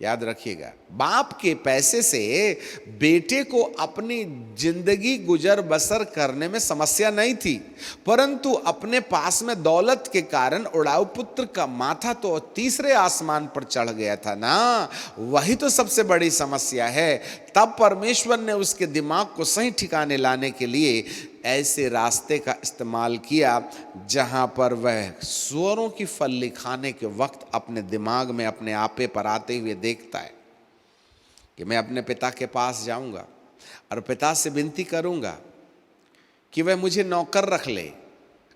याद रखिएगा, बाप के पैसे से बेटे को अपनी जिंदगी गुजर बसर करने में समस्या नहीं थी, परंतु अपने पास में दौलत के कारण उड़ाऊ पुत्र का माथा तो तीसरे आसमान पर चढ़ गया था ना, वही तो सबसे बड़ी समस्या है। तब परमेश्वर ने उसके दिमाग को सही ठिकाने लाने के लिए ऐसे रास्ते का इस्तेमाल किया जहां पर वह सुअरों की फल्ली खाने के वक्त अपने दिमाग में अपने आपे पर आते हुए देखता है कि मैं अपने पिता के पास जाऊंगा और पिता से विनती करूंगा कि वह मुझे नौकर रख ले,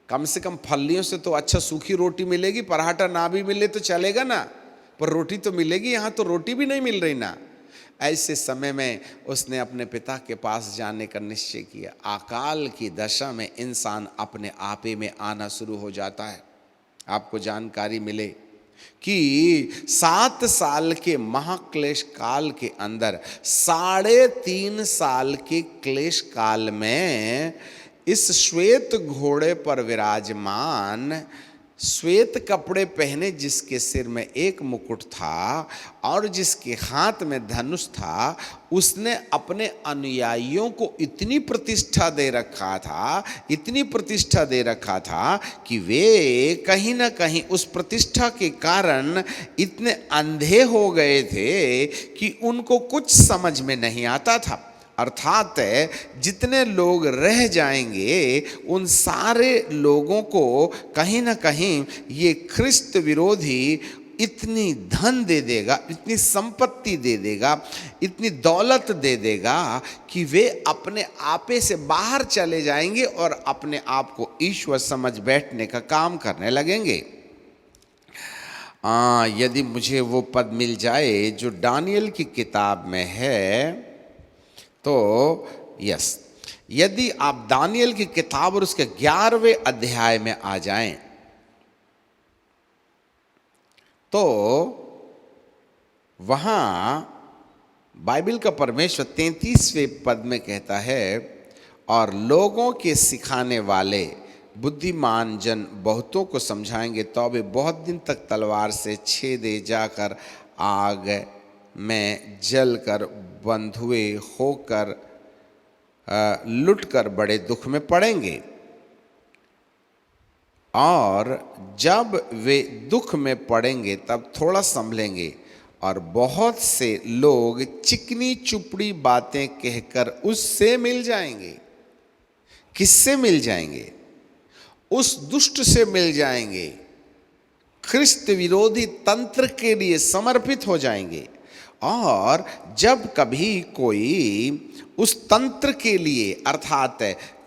कम से कम फल्लियों से तो अच्छा सूखी रोटी मिलेगी, पराठा ना भी मिले तो चलेगा ना, पर रोटी तो मिलेगी, यहाँ तो रोटी भी नहीं मिल रही ना। ऐसे समय में उसने अपने पिता के पास जाने का निश्चय किया। अकाल की दशा में इंसान अपने आपे में आना शुरू हो जाता है। आपको जानकारी मिले कि 7 साल के महाक्लेश काल के अंदर 3.5 साल के क्लेश काल में इस श्वेत घोड़े पर विराजमान, श्वेत कपड़े पहने, जिसके सिर में एक मुकुट था और जिसके हाथ में धनुष था, उसने अपने अनुयायियों को इतनी प्रतिष्ठा दे रखा था, इतनी प्रतिष्ठा दे रखा था कि वे कहीं ना कहीं उस प्रतिष्ठा के कारण इतने अंधे हो गए थे कि उनको कुछ समझ में नहीं आता था। अर्थात जितने लोग रह जाएंगे उन सारे लोगों को कहीं ना कहीं ये ख्रिस्त विरोधी इतनी धन दे देगा, इतनी संपत्ति दे देगा, इतनी दौलत दे देगा कि वे अपने आपे से बाहर चले जाएंगे और अपने आप को ईश्वर समझ बैठने का काम करने लगेंगे। यदि मुझे वो पद मिल जाए जो दानियल की किताब में है तो यस, यदि आप दानियल की किताब और उसके 11वें अध्याय में आ जाएं तो वहां बाइबल का परमेश्वर 33वें पद में कहता है, और लोगों के सिखाने वाले बुद्धिमान जन बहुतों को समझाएंगे, तो वे बहुत दिन तक तलवार से छेदे जाकर आग में जलकर बंधुए होकर लुटकर बड़े दुख में पड़ेंगे। और जब वे दुख में पड़ेंगे तब थोड़ा संभलेंगे और बहुत से लोग चिकनी चुपड़ी बातें कहकर उससे मिल जाएंगे। किससे मिल जाएंगे? उस दुष्ट से मिल जाएंगे, ख्रिस्त विरोधी तंत्र के लिए समर्पित हो जाएंगे। और जब कभी कोई उस तंत्र के लिए अर्थात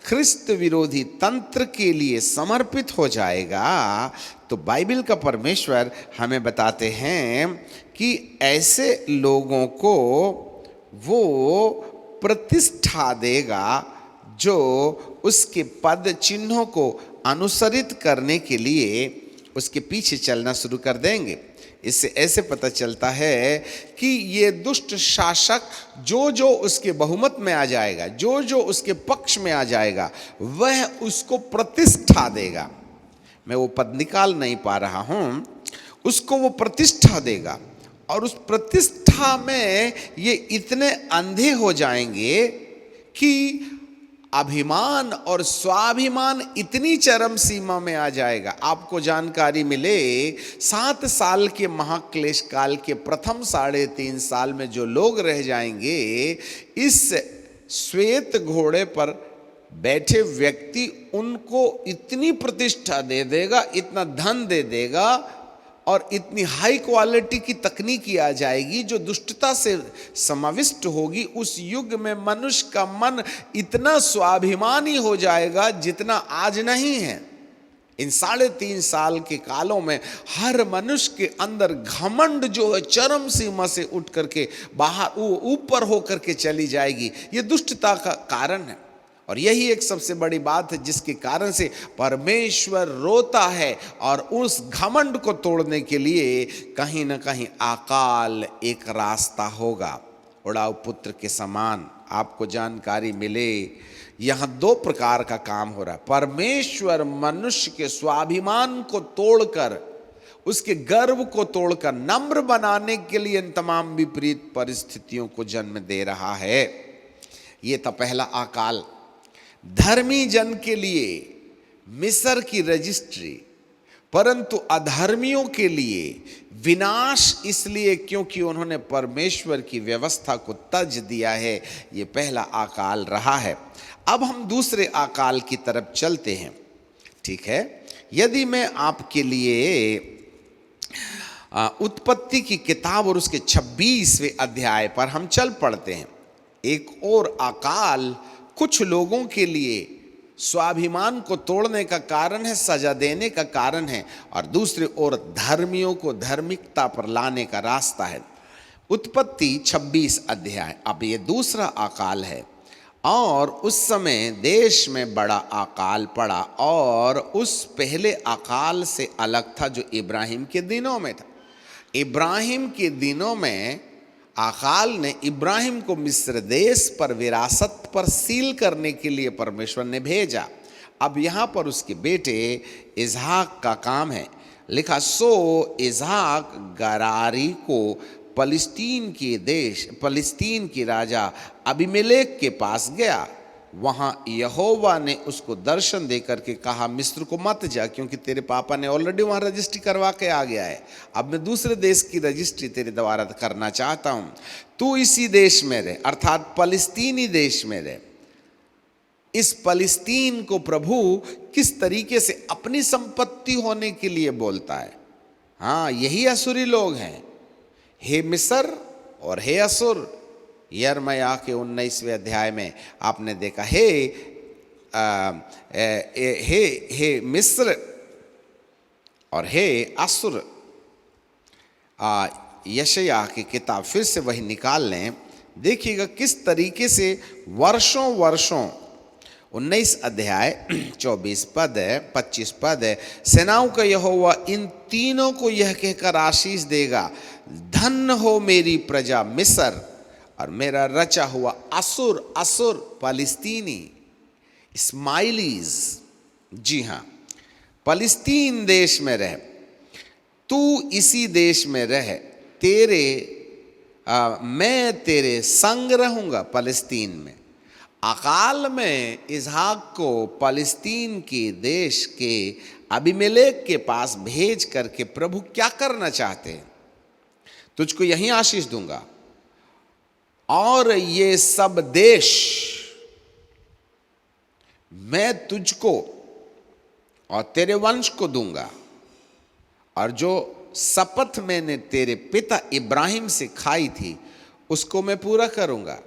ख्रिस्त विरोधी तंत्र के लिए समर्पित हो जाएगा तो बाइबल का परमेश्वर हमें बताते हैं कि ऐसे लोगों को वो प्रतिष्ठा देगा जो उसके पद चिन्हों को अनुसरित करने के लिए उसके पीछे चलना शुरू कर देंगे। इससे ऐसे पता चलता है कि ये दुष्ट शासक जो जो उसके बहुमत में आ जाएगा, जो जो उसके पक्ष में आ जाएगा, वह उसको प्रतिष्ठा देगा। मैं वो पद निकाल नहीं पा रहा हूं, उसको वो प्रतिष्ठा देगा, और उस प्रतिष्ठा में ये इतने अंधे हो जाएंगे कि अभिमान और स्वाभिमान इतनी चरम सीमा में आ जाएगा। आपको जानकारी मिले 7 साल के महाक्लेश काल के प्रथम 3.5 साल में जो लोग रह जाएंगे, इस श्वेत घोड़े पर बैठे व्यक्ति उनको इतनी प्रतिष्ठा दे देगा, इतना धन दे देगा और इतनी हाई क्वालिटी की तकनीकी आ जाएगी जो दुष्टता से समाविष्ट होगी। उस युग में मनुष्य का मन इतना स्वाभिमानी हो जाएगा जितना आज नहीं है। इन 3.5 साल के कालों में हर मनुष्य के अंदर घमंड जो है चरम सीमा से उठ करके बाहर ऊपर होकर के चली जाएगी। ये दुष्टता का कारण है और यही एक सबसे बड़ी बात है जिसके कारण से परमेश्वर रोता है और उस घमंड को तोड़ने के लिए कहीं ना कहीं अकाल एक रास्ता होगा। उड़ाऊ पुत्र के समान आपको जानकारी मिले, यहाँ 2 प्रकार का काम हो रहा है। परमेश्वर मनुष्य के स्वाभिमान को तोड़कर, उसके गर्व को तोड़कर नम्र बनाने के लिए इन तमाम विपरीत परिस्थितियों को जन्म दे रहा है। ये था पहला अकाल। धर्मी जन के लिए मिस्र की रजिस्ट्री, परंतु अधर्मियों के लिए विनाश, इसलिए क्योंकि उन्होंने परमेश्वर की व्यवस्था को तज दिया है। ये पहला अकाल रहा है। अब हम दूसरे अकाल की तरफ चलते हैं, ठीक है। यदि मैं आपके लिए उत्पत्ति की किताब और उसके 26वें अध्याय पर हम चल पड़ते हैं। एक और अकाल कुछ लोगों के लिए स्वाभिमान को तोड़ने का कारण है, सजा देने का कारण है, और दूसरी ओर धर्मियों को धार्मिकता पर लाने का रास्ता है। उत्पत्ति 26 अध्याय। अब ये दूसरा अकाल है और उस समय देश में बड़ा अकाल पड़ा और उस पहले अकाल से अलग था जो इब्राहिम के दिनों में था। इब्राहिम के दिनों में अकाल ने इब्राहिम को मिस्र देश पर विरासत पर सील करने के लिए परमेश्वर ने भेजा। अब यहाँ पर उसके बेटे इसहाक का काम है। लिखा, सो इसहाक गरारी को फलिस्तीन की राजा अबीमेलेक के पास गया। वहाँ यहोवा ने उसको दर्शन दे करके कहा, मिस्र को मत जा, क्योंकि तेरे पापा ने ऑलरेडी वहाँ रजिस्ट्री करवा के आ गया है। अब मैं दूसरे देश की रजिस्ट्री तेरे द्वारा करना चाहता हूँ। तू इसी देश में रहे, अर्थात फलिस्तीनी देश में रहे। इस फलिस्तीन को प्रभु किस तरीके से अपनी संपत्ति होने के लिए बोलता है। हाँ, यही असुरी लोग हैं, हे मिस्र और हे असुर। यिर्मयाह के 19वें अध्याय में आपने देखा, हे मिस्र और हे असुर। यशायाह की किताब फिर से वही निकाल लें, देखिएगा किस तरीके से वर्षों 19 अध्याय 24 पद 25 पद, सेनाओं का यहोवा इन तीनों को यह कहकर आशीष देगा, धन्य हो मेरी प्रजा मिस्र और मेरा रचा हुआ असुर। असुर फलिस्तीनी, इस्माइलीज। जी हाँ, फलिस्तीन देश में रह, तू इसी देश में रह, मैं तेरे संग रहूंगा फलिस्तीन में। अकाल में इसहाक को फलिस्तीन के देश के अबीमेलेक के पास भेज करके प्रभु क्या करना चाहते हैं? तुझको यहीं आशीष दूंगा और ये सब देश मैं तुझको और तेरे वंश को दूंगा, और जो शपथ मैंने तेरे पिता इब्राहिम से खाई थी उसको मैं पूरा करूंगा।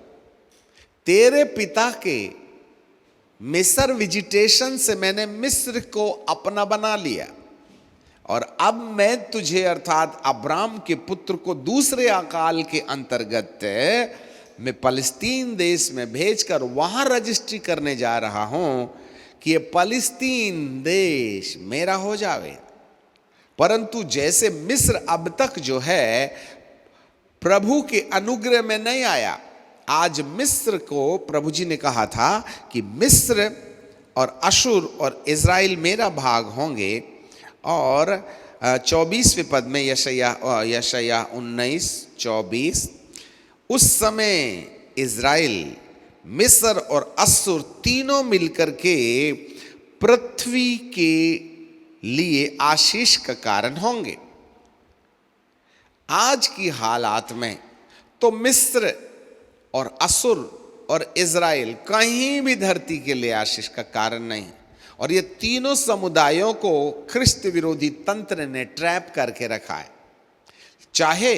तेरे पिता के मिस्र विजिटेशन से मैंने मिस्र को अपना बना लिया, और अब मैं तुझे अर्थात अब्राम के पुत्र को दूसरे अकाल के अंतर्गत मैं फलिस्तीन देश में भेजकर वहां रजिस्ट्री करने जा रहा हूं कि ये फलिस्तीन देश मेरा हो जावे। परंतु जैसे मिस्र अब तक जो है प्रभु के अनुग्रह में नहीं आया, आज मिस्र को प्रभु जी ने कहा था कि मिस्र और अशुर और इज़राइल मेरा भाग होंगे, और 24वें पद में यशायाह 19:24, उस समय इज़राइल, मिस्र और अश्शूर तीनों मिलकर के पृथ्वी के लिए आशीष का कारण होंगे। आज की हालात में तो मिस्र और अश्शूर और इज़राइल कहीं भी धरती के लिए आशीष का कारण नहीं, और ये तीनों समुदायों को ख्रिस्त विरोधी तंत्र ने ट्रैप करके रखा है। चाहे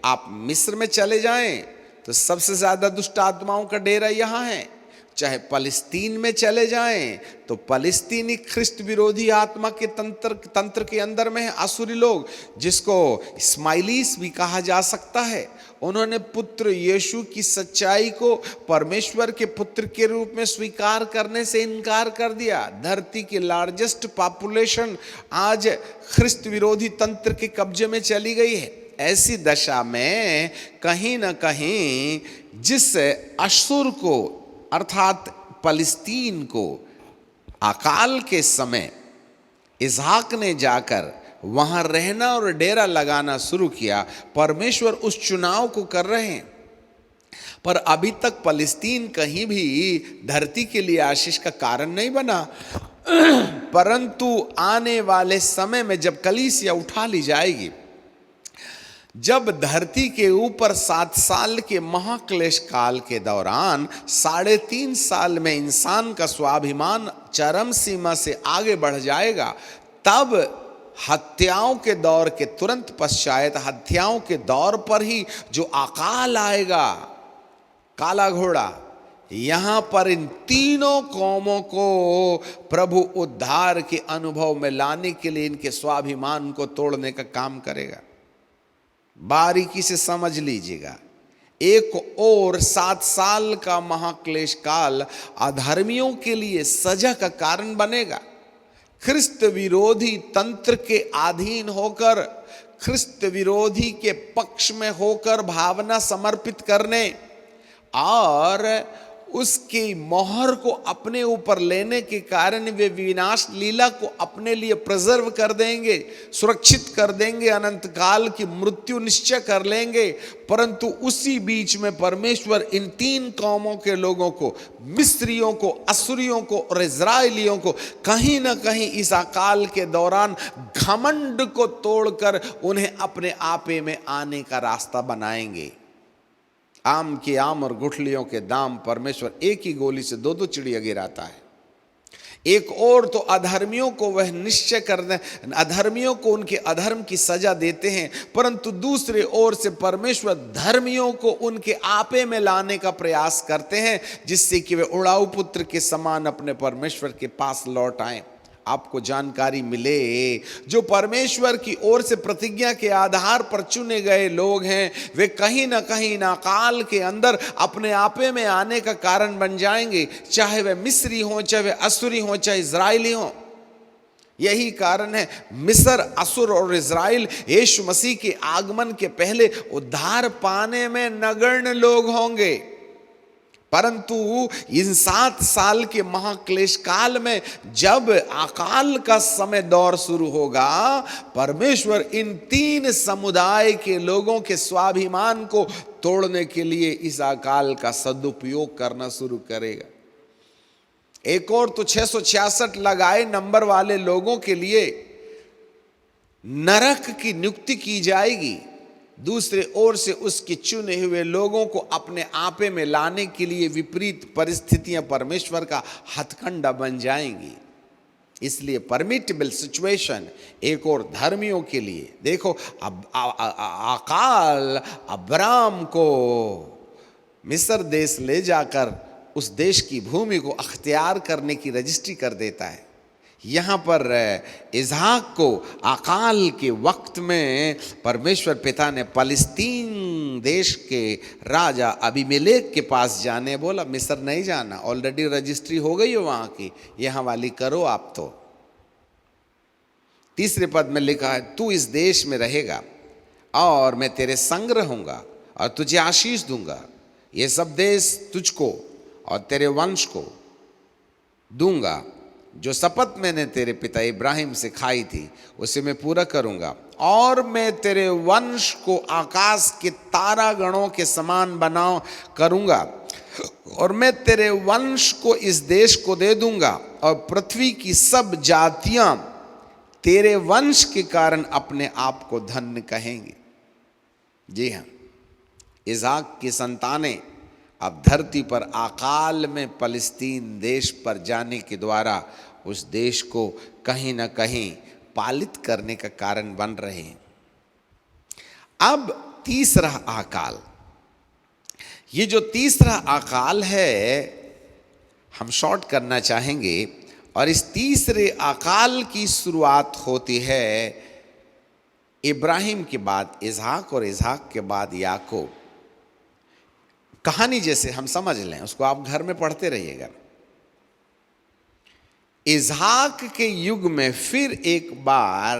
आप मिस्र में चले जाएं तो सबसे ज्यादा दुष्ट आत्माओं का डेरा यहां है, चाहे फलस्तीन में चले जाएं तो फलस्तीनी ख्रिस्त विरोधी आत्मा के तंत्र के अंदर में है असुरी लोग, जिसको इस्माइलीस भी कहा जा सकता है। उन्होंने पुत्र यीशु की सच्चाई को परमेश्वर के पुत्र के रूप में स्वीकार करने से इनकार कर दिया। धरती की लार्जेस्ट पॉपुलेशन आज ख्रिस्त विरोधी तंत्र के कब्जे में चली गई है। ऐसी दशा में कहीं ना कहीं जिस अश्शूर को अर्थात फलस्तीन को अकाल के समय इसहाक ने जाकर वहां रहना और डेरा लगाना शुरू किया, परमेश्वर उस चुनाव को कर रहे हैं। पर अभी तक फलस्तीन कहीं भी धरती के लिए आशीष का कारण नहीं बना, परंतु आने वाले समय में जब कलीसिया उठा ली जाएगी, जब धरती के ऊपर 7 साल के महाक्लेश काल के दौरान 3.5 साल में इंसान का स्वाभिमान चरम सीमा से आगे बढ़ जाएगा, तब हत्याओं के दौर के तुरंत पश्चात हत्याओं के दौर पर ही जो अकाल आएगा, काला घोड़ा, यहां पर इन तीनों कौमों को प्रभु उद्धार के अनुभव में लाने के लिए इनके स्वाभिमान को तोड़ने का काम करेगा। बारीकी से समझ लीजिएगा। एक और 7 साल का महाक्लेश काल अधर्मियों के लिए सजा का कारण बनेगा। ख्रिस्त विरोधी तंत्र के अधीन होकर, ख्रिस्त विरोधी के पक्ष में होकर भावना समर्पित करने और उसकी मोहर को अपने ऊपर लेने के कारण वे विनाश लीला को अपने लिए प्रिजर्व कर देंगे, सुरक्षित कर देंगे, अनंत काल की मृत्यु निश्चय कर लेंगे। परंतु उसी बीच में परमेश्वर इन 3 कौमों के लोगों को, मिस्रियों को, अश्शूरियों को और इज़राइलियों को कहीं ना कहीं इस अकाल के दौरान घमंड को तोड़कर उन्हें अपने आपे में आने का रास्ता बनाएंगे। आम के आम और गुठलियों के दाम परमेश्वर एक ही गोली से 2-2 चिड़िया गिराता है। एक और तो अधर्मियों को वह निश्चय करने, अधर्मियों को उनके अधर्म की सजा देते हैं, परंतु दूसरे ओर से परमेश्वर धर्मियों को उनके आपे में लाने का प्रयास करते हैं, जिससे कि वे उड़ाऊ पुत्र के समान अपने परमेश्वर के पास लौट आए। आपको जानकारी मिले, जो परमेश्वर की ओर से प्रतिज्ञा के आधार पर चुने गए लोग हैं, वे कहीं ना कहीं नाकाल के अंदर अपने आपे में आने का कारण बन जाएंगे, चाहे वे मिस्री हों, चाहे वे अश्शूरी हों, चाहे इज़राइली हों। यही कारण है मिस्र, अश्शूर और इज़राइल यीशु मसीह के आगमन के पहले उद्धार पाने में नगण्य लोग होंगे, परंतु इन 7 साल के महाक्लेश काल में जब अकाल का समय दौर शुरू होगा, परमेश्वर इन 3 समुदाय के लोगों के स्वाभिमान को तोड़ने के लिए इस अकाल का सदुपयोग करना शुरू करेगा। एक और तो 666 लगाए नंबर वाले लोगों के लिए नरक की नियुक्ति की जाएगी, दूसरे ओर से उसके चुने हुए लोगों को अपने आपे में लाने के लिए विपरीत परिस्थितियां परमेश्वर का हथकंडा बन जाएंगी। इसलिए परमिटेबल सिचुएशन एक और धर्मियों के लिए, देखो अब अकाल अब्राम को मिस्र देश ले जाकर उस देश की भूमि को अख्तियार करने की रजिस्ट्री कर देता है। यहाँ पर इसहाक को अकाल के वक्त में परमेश्वर पिता ने फलस्तीन देश के राजा अबीमेलेक के पास जाने बोला, मिस्र नहीं जाना, ऑलरेडी रजिस्ट्री हो गई हो वहाँ की, यहाँ वाली करो आप। तो 3 पद में लिखा है, तू इस देश में रहेगा और मैं तेरे संग रहूँगा और तुझे आशीष दूंगा, ये सब देश तुझको और तेरे वंश को दूंगा, जो शपथ मैंने तेरे पिता इब्राहिम से खाई थी उसे मैं पूरा करूंगा, और मैं तेरे वंश को आकाश के तारागणों के समान बनाओ करूंगा, और मैं तेरे वंश को इस देश को दे दूंगा, और पृथ्वी की सब जातियां तेरे वंश के कारण अपने आप को धन्य कहेंगी। जी हाँ, इसहाक की संतानें अब धरती पर अकाल में फलस्तीन देश पर जाने के द्वारा उस देश को कहीं ना कहीं पालित करने का कारण बन रहे हैं। अब तीसरा अकाल, ये जो तीसरा अकाल है हम शॉर्ट करना चाहेंगे, और इस तीसरे अकाल की शुरुआत होती है इब्राहिम के बाद इसहाक और इसहाक के बाद याकूब। कहानी जैसे हम समझ लें, उसको आप घर में पढ़ते रहिएगा। इसहाक के युग में फिर एक बार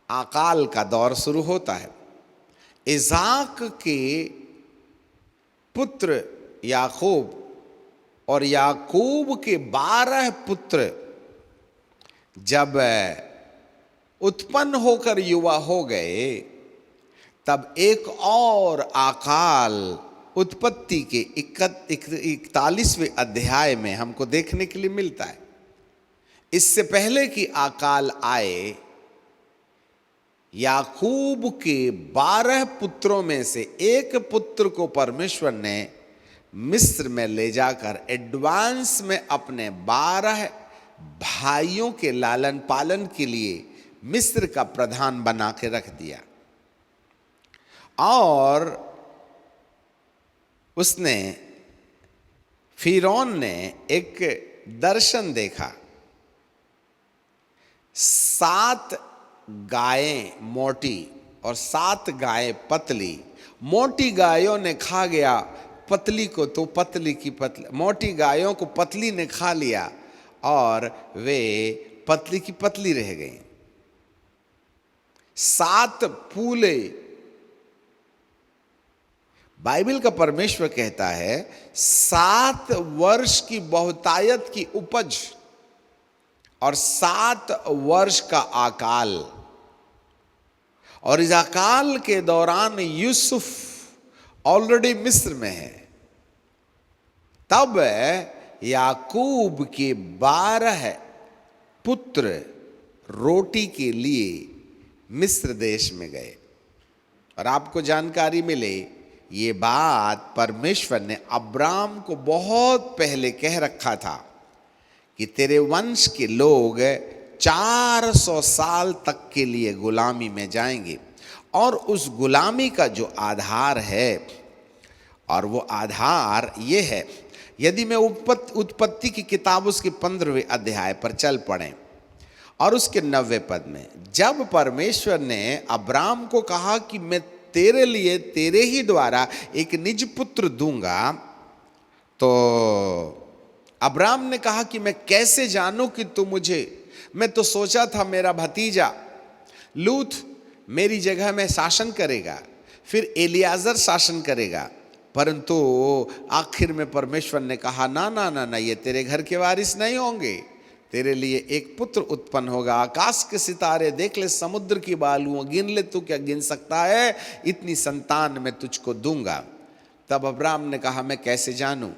अकाल का दौर शुरू होता है। इसहाक के पुत्र याकूब और याकूब के 12 पुत्र जब उत्पन्न होकर युवा हो गए, तब एक और अकाल उत्पत्ति के 41वें अध्याय में हमको देखने के लिए मिलता है। इससे पहले कि अकाल आए, याकूब के 12 पुत्रों में से एक पुत्र को परमेश्वर ने मिस्र में ले जाकर एडवांस में अपने 12 भाइयों के लालन पालन के लिए मिस्र का प्रधान बना के रख दिया, और उसने फिरौन ने एक दर्शन देखा। 7 गायें मोटी और 7 गायें पतली। मोटी गायों ने खा गया पतली को, तो पतली की पतली, मोटी गायों को पतली ने खा लिया और वे पतली की पतली रह गई। 7 पूले, बाइबल का परमेश्वर कहता है 7 वर्ष की बहुतायत की उपज और 7 वर्ष का अकाल, और इस अकाल के दौरान यूसुफ ऑलरेडी मिस्र में है। तब याकूब के 12 पुत्र रोटी के लिए मिस्र देश में गए, और आपको जानकारी मिले ये बात परमेश्वर ने अब्राम को बहुत पहले कह रखा था कि तेरे वंश के लोग 400 साल तक के लिए गुलामी में जाएंगे, और उस गुलामी का जो आधार है, और वो आधार ये है, यदि मैं उत्पत्ति की किताब उसके 15वें अध्याय पर चल पड़ें और उसके 90वें पद में, जब परमेश्वर ने अब्राम को कहा कि मैं तेरे लिए तेरे ही द्वारा एक निज पुत्र दूंगा, तो अब्राम ने कहा कि मैं कैसे जानूं कि तू मुझे, मैं तो सोचा था मेरा भतीजा लूत मेरी जगह में शासन करेगा, फिर एलियाजर शासन करेगा, परंतु आखिर में परमेश्वर ने कहा ना ना ना ना, ये तेरे घर के वारिस नहीं होंगे, तेरे लिए एक पुत्र उत्पन्न होगा। आकाश के सितारे देख ले, समुद्र की बालुओं गिन ले, तू क्या गिन सकता है, इतनी संतान मैं तुझको दूंगा। तब अब्राम ने कहा मैं कैसे जानूं।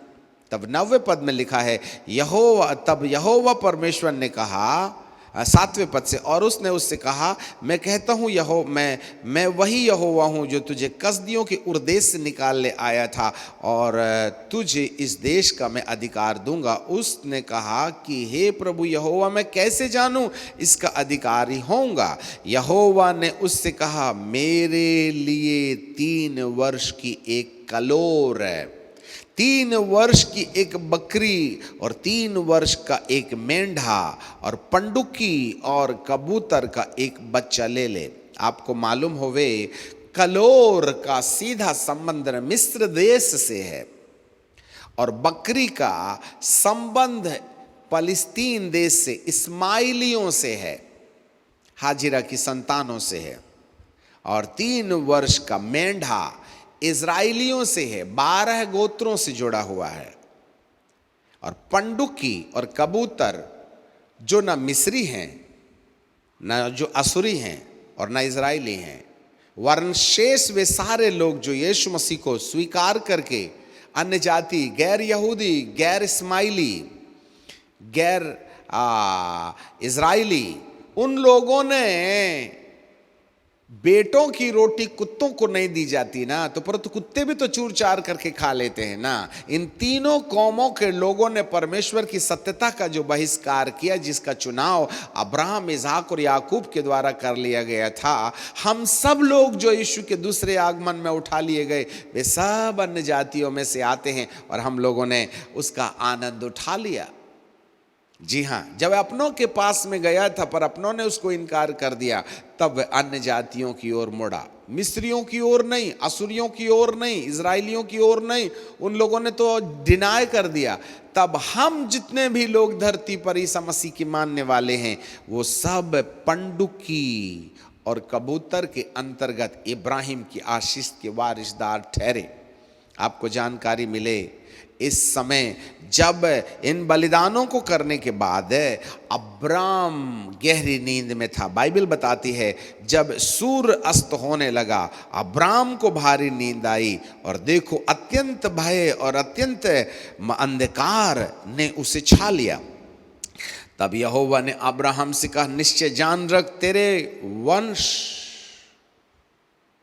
तब 90वें पद में लिखा है यहोवा परमेश्वर ने कहा 7वें पद से, और उसने उससे कहा मैं कहता हूँ मैं वही यहोवा हूँ जो तुझे कसदियों के उर्देश से निकाल ले आया था, और तुझे इस देश का मैं अधिकार दूंगा। उसने कहा कि हे प्रभु यहोवा, मैं कैसे जानूं इसका अधिकारी होऊंगा। यहोवा ने उससे कहा मेरे लिए 3 वर्ष की एक कलोर, 3 वर्ष की एक बकरी और 3 वर्ष का एक मेंढा और पंडुकी और कबूतर का एक बच्चा ले ले। आपको मालूम होवे कलोर का सीधा संबंध मिस्र देश से है, और बकरी का संबंध फलस्तीन देश से इस्माइलियों से है, हाजिरा की संतानों से है, और 3 वर्ष का मेंढा इजराइलियों से है, 12 गोत्रों से जुड़ा हुआ है, और पंडुकी और कबूतर जो ना मिस्री हैं, ना जो असुरी हैं और ना इजराइली हैं, वरन शेष वे सारे लोग जो यीशु मसीह को स्वीकार करके अन्य जाति, गैर यहूदी, गैर इस्माइली, गैर इजराइली, उन लोगों ने बेटों की रोटी कुत्तों को नहीं दी जाती ना, तो परंतु कुत्ते भी तो चूर चार करके खा लेते हैं ना। इन तीनों कौमों के लोगों ने परमेश्वर की सत्यता का जो बहिष्कार किया, जिसका चुनाव अब्राहम, इसहाक और याकूब के द्वारा कर लिया गया था, हम सब लोग जो यीशु के दूसरे आगमन में उठा लिए गए, वे सब अन्य जातियों में से आते हैं और हम लोगों ने उसका आनंद उठा लिया। जी हाँ, जब अपनों के पास में गया था पर अपनों ने उसको इनकार कर दिया, तब वह अन्य जातियों की ओर मुड़ा, मिस्रियों की ओर नहीं, असुरियों की ओर नहीं, इजराइलियों की ओर नहीं। उन लोगों ने तो डिनाय कर दिया। तब हम जितने भी लोग धरती पर ईसा मसीह की मानने वाले हैं, वो सब पंडुकी और कबूतर के अंतर्गत इब्राहिम की आशीष के वारिसदार ठहरे। आपको जानकारी मिले, इस समय जब इन बलिदानों को करने के बाद अब्राम गहरी नींद में था। बाइबल बताती है जब सूर्य अस्त होने लगा, अब्राम को भारी नींद आई और देखो अत्यंत भय और अत्यंत अंधकार ने उसे छा लिया। तब यहोवा ने अब्राहम से कहा, निश्चय जान रख, तेरे वंश,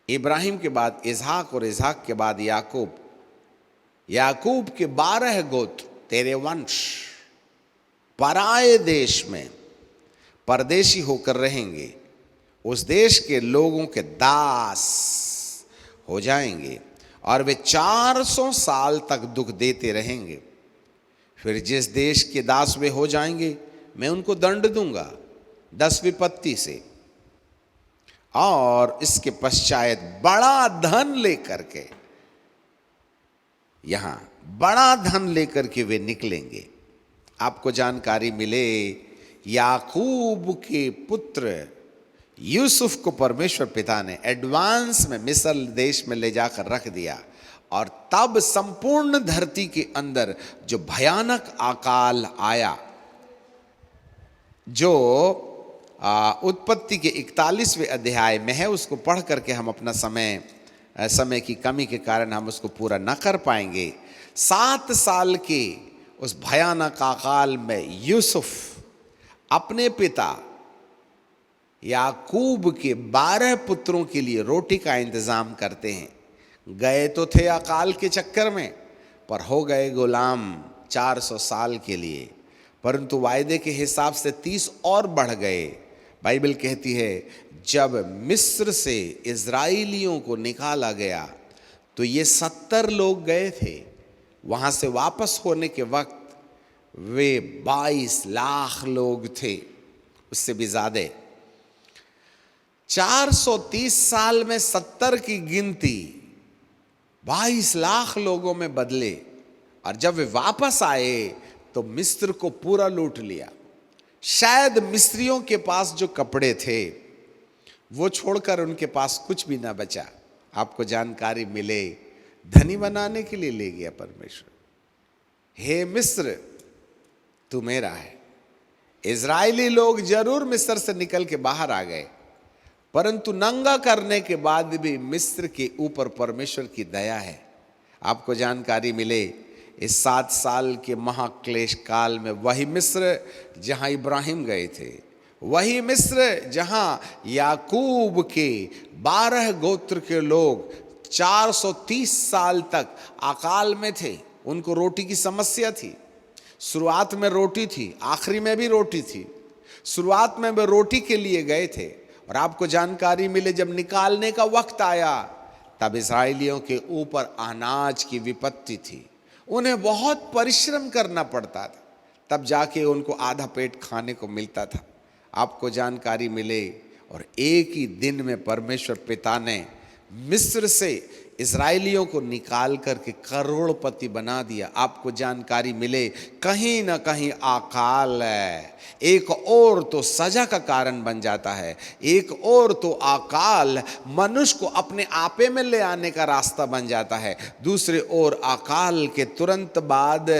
इब्राहिम के बाद इसहाक और इसहाक के बाद याकूब, याकूब के 12 गोत्र, तेरे वंश पराए देश में परदेशी होकर रहेंगे, उस देश के लोगों के दास हो जाएंगे और वे 400 साल तक दुख देते रहेंगे। फिर जिस देश के दास वे हो जाएंगे, मैं उनको दंड दूंगा 10 विपत्ति से, और इसके पश्चात बड़ा धन लेकर के, यहां बड़ा धन लेकर के वे निकलेंगे। आपको जानकारी मिले, याकूब के पुत्र यूसुफ को परमेश्वर पिता ने एडवांस में मिस्र देश में ले जाकर रख दिया, और तब संपूर्ण धरती के अंदर जो भयानक अकाल आया, जो उत्पत्ति के 41वें अध्याय में है, उसको पढ़ करके हम अपना समय की कमी के कारण हम उसको पूरा न कर पाएंगे। 7 साल के उस भयानक अकाल में यूसुफ अपने पिता याकूब के 12 पुत्रों के लिए रोटी का इंतजाम करते हैं। गए तो थे अकाल के चक्कर में, पर हो गए गुलाम 400 साल के लिए, परंतु वायदे के हिसाब से 30 और बढ़ गए। बाइबल कहती है जब मिस्र से इजराइलियों को निकाला गया तो ये 70 लोग गए थे। वहाँ से वापस होने के वक्त वे 22 लाख लोग थे, उससे भी ज़्यादा। 430 साल में 70 की गिनती 22 लाख लोगों में बदले, और जब वे वापस आए तो मिस्र को पूरा लूट लिया। शायद मिस्रियों के पास जो कपड़े थे वो छोड़कर उनके पास कुछ भी ना बचा। आपको जानकारी मिले, धनी बनाने के लिए ले गया परमेश्वर। हे मिस्र, तू मेरा है। इजरायली लोग जरूर मिस्र से निकल के बाहर आ गए, परंतु नंगा करने के बाद भी मिस्र के ऊपर परमेश्वर की दया है। आपको जानकारी मिले, इस 7 साल के महाक्लेश काल में वही मिस्र जहां इब्राहिम गए थे, वही मिस्र जहां याकूब के 12 गोत्र के लोग 430 साल तक अकाल में थे, उनको रोटी की समस्या थी। शुरुआत में रोटी थी, आखिरी में भी रोटी थी। शुरुआत में वे रोटी के लिए गए थे, और आपको जानकारी मिले जब निकालने का वक्त आया तब इस्राएलियों के ऊपर अनाज की विपत्ति थी। उन्हें बहुत परिश्रम करना पड़ता था, तब जाके उनको आधा पेट खाने को मिलता था। आपको जानकारी मिले, और एक ही दिन में परमेश्वर पिता ने मिस्र से इजरायलियों को निकाल करके करोड़पति बना दिया। आपको जानकारी मिले कहीं ना कहीं अकाल है, एक और तो सजा का कारण बन जाता है, एक और तो अकाल मनुष्य को अपने आपे में ले आने का रास्ता बन जाता है, दूसरे ओर अकाल के तुरंत बाद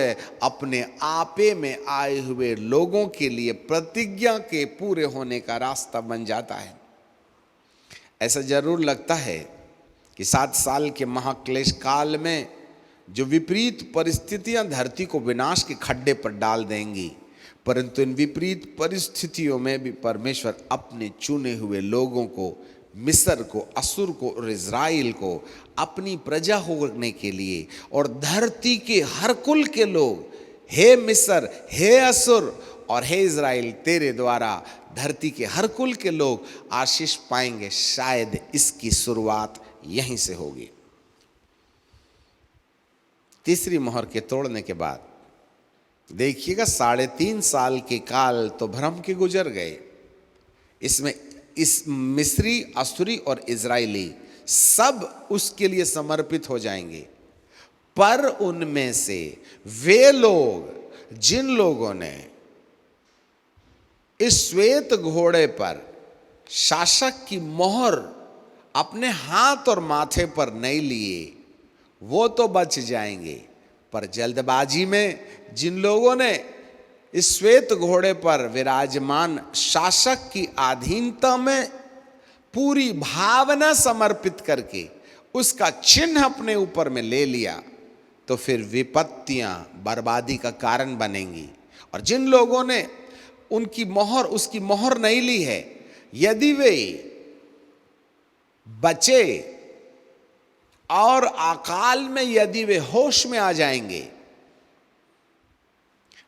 अपने आपे में आए हुए लोगों के लिए प्रतिज्ञा के पूरे होने का रास्ता बन जाता है। ऐसा जरूर लगता है कि 7 साल के महाक्लेश काल में जो विपरीत परिस्थितियां धरती को विनाश के खड्डे पर डाल देंगी, परंतु इन विपरीत परिस्थितियों में भी परमेश्वर अपने चुने हुए लोगों को, मिस्र को, असुर को और इज़राइल को अपनी प्रजा होने के लिए, और धरती के हर कुल के लोग, हे मिस्र, हे असुर और हे इज़राइल, तेरे द्वारा धरती के हर कुल के लोग आशीष पाएंगे। शायद इसकी शुरुआत यहीं से होगी। तीसरी मोहर के तोड़ने के बाद देखिएगा 3.5 साल के काल तो भ्रम के गुजर गए। इसमें इस मिस्री, असुरी और इजरायली सब उसके लिए समर्पित हो जाएंगे। पर उनमें से वे लोग जिन लोगों ने इस श्वेत घोड़े पर शासक की मोहर अपने हाथ और माथे पर नहीं लिए, वो तो बच जाएंगे। पर जल्दबाजी में जिन लोगों ने इस श्वेत घोड़े पर विराजमान शासक की अधीनता में पूरी भावना समर्पित करके उसका चिन्ह अपने ऊपर में ले लिया, तो फिर विपत्तियां बर्बादी का कारण बनेंगी। और जिन लोगों ने उसकी मोहर नहीं ली है, यदि वे बचे और अकाल में यदि वे होश में आ जाएंगे,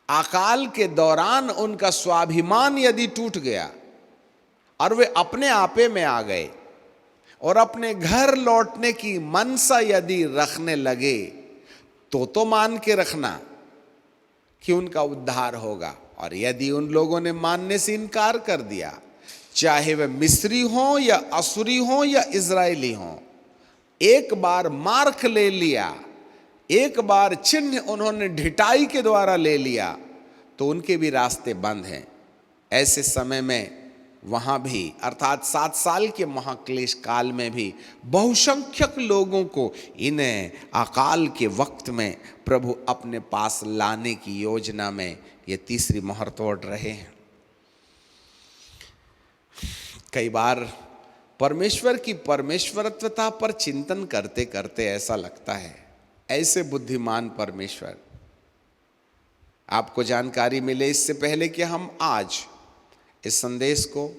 अकाल के दौरान उनका स्वाभिमान यदि टूट गया और वे अपने आपे में आ गए और अपने घर लौटने की मनसा यदि रखने लगे, तो मान के रखना कि उनका उद्धार होगा। और यदि उन लोगों ने मानने से इनकार कर दिया, चाहे वे मिस्री हों या असुरी हों या इजरायली हों, एक बार मार्क ले लिया, एक बार चिन्ह उन्होंने ढिठाई के द्वारा ले लिया, तो उनके भी रास्ते बंद हैं। ऐसे समय में वहाँ भी अर्थात 7 साल के महाक्लेश काल में भी बहुसंख्यक लोगों को इन्हें अकाल के वक्त में प्रभु अपने पास लाने की योजना में ये तीसरी मोहर तोड़ रहे हैं। कई बार परमेश्वर की परमेश्वरत्वता पर चिंतन करते करते ऐसा लगता है, ऐसे बुद्धिमान परमेश्वर। आपको जानकारी मिले इससे पहले कि हम आज इस संदेश को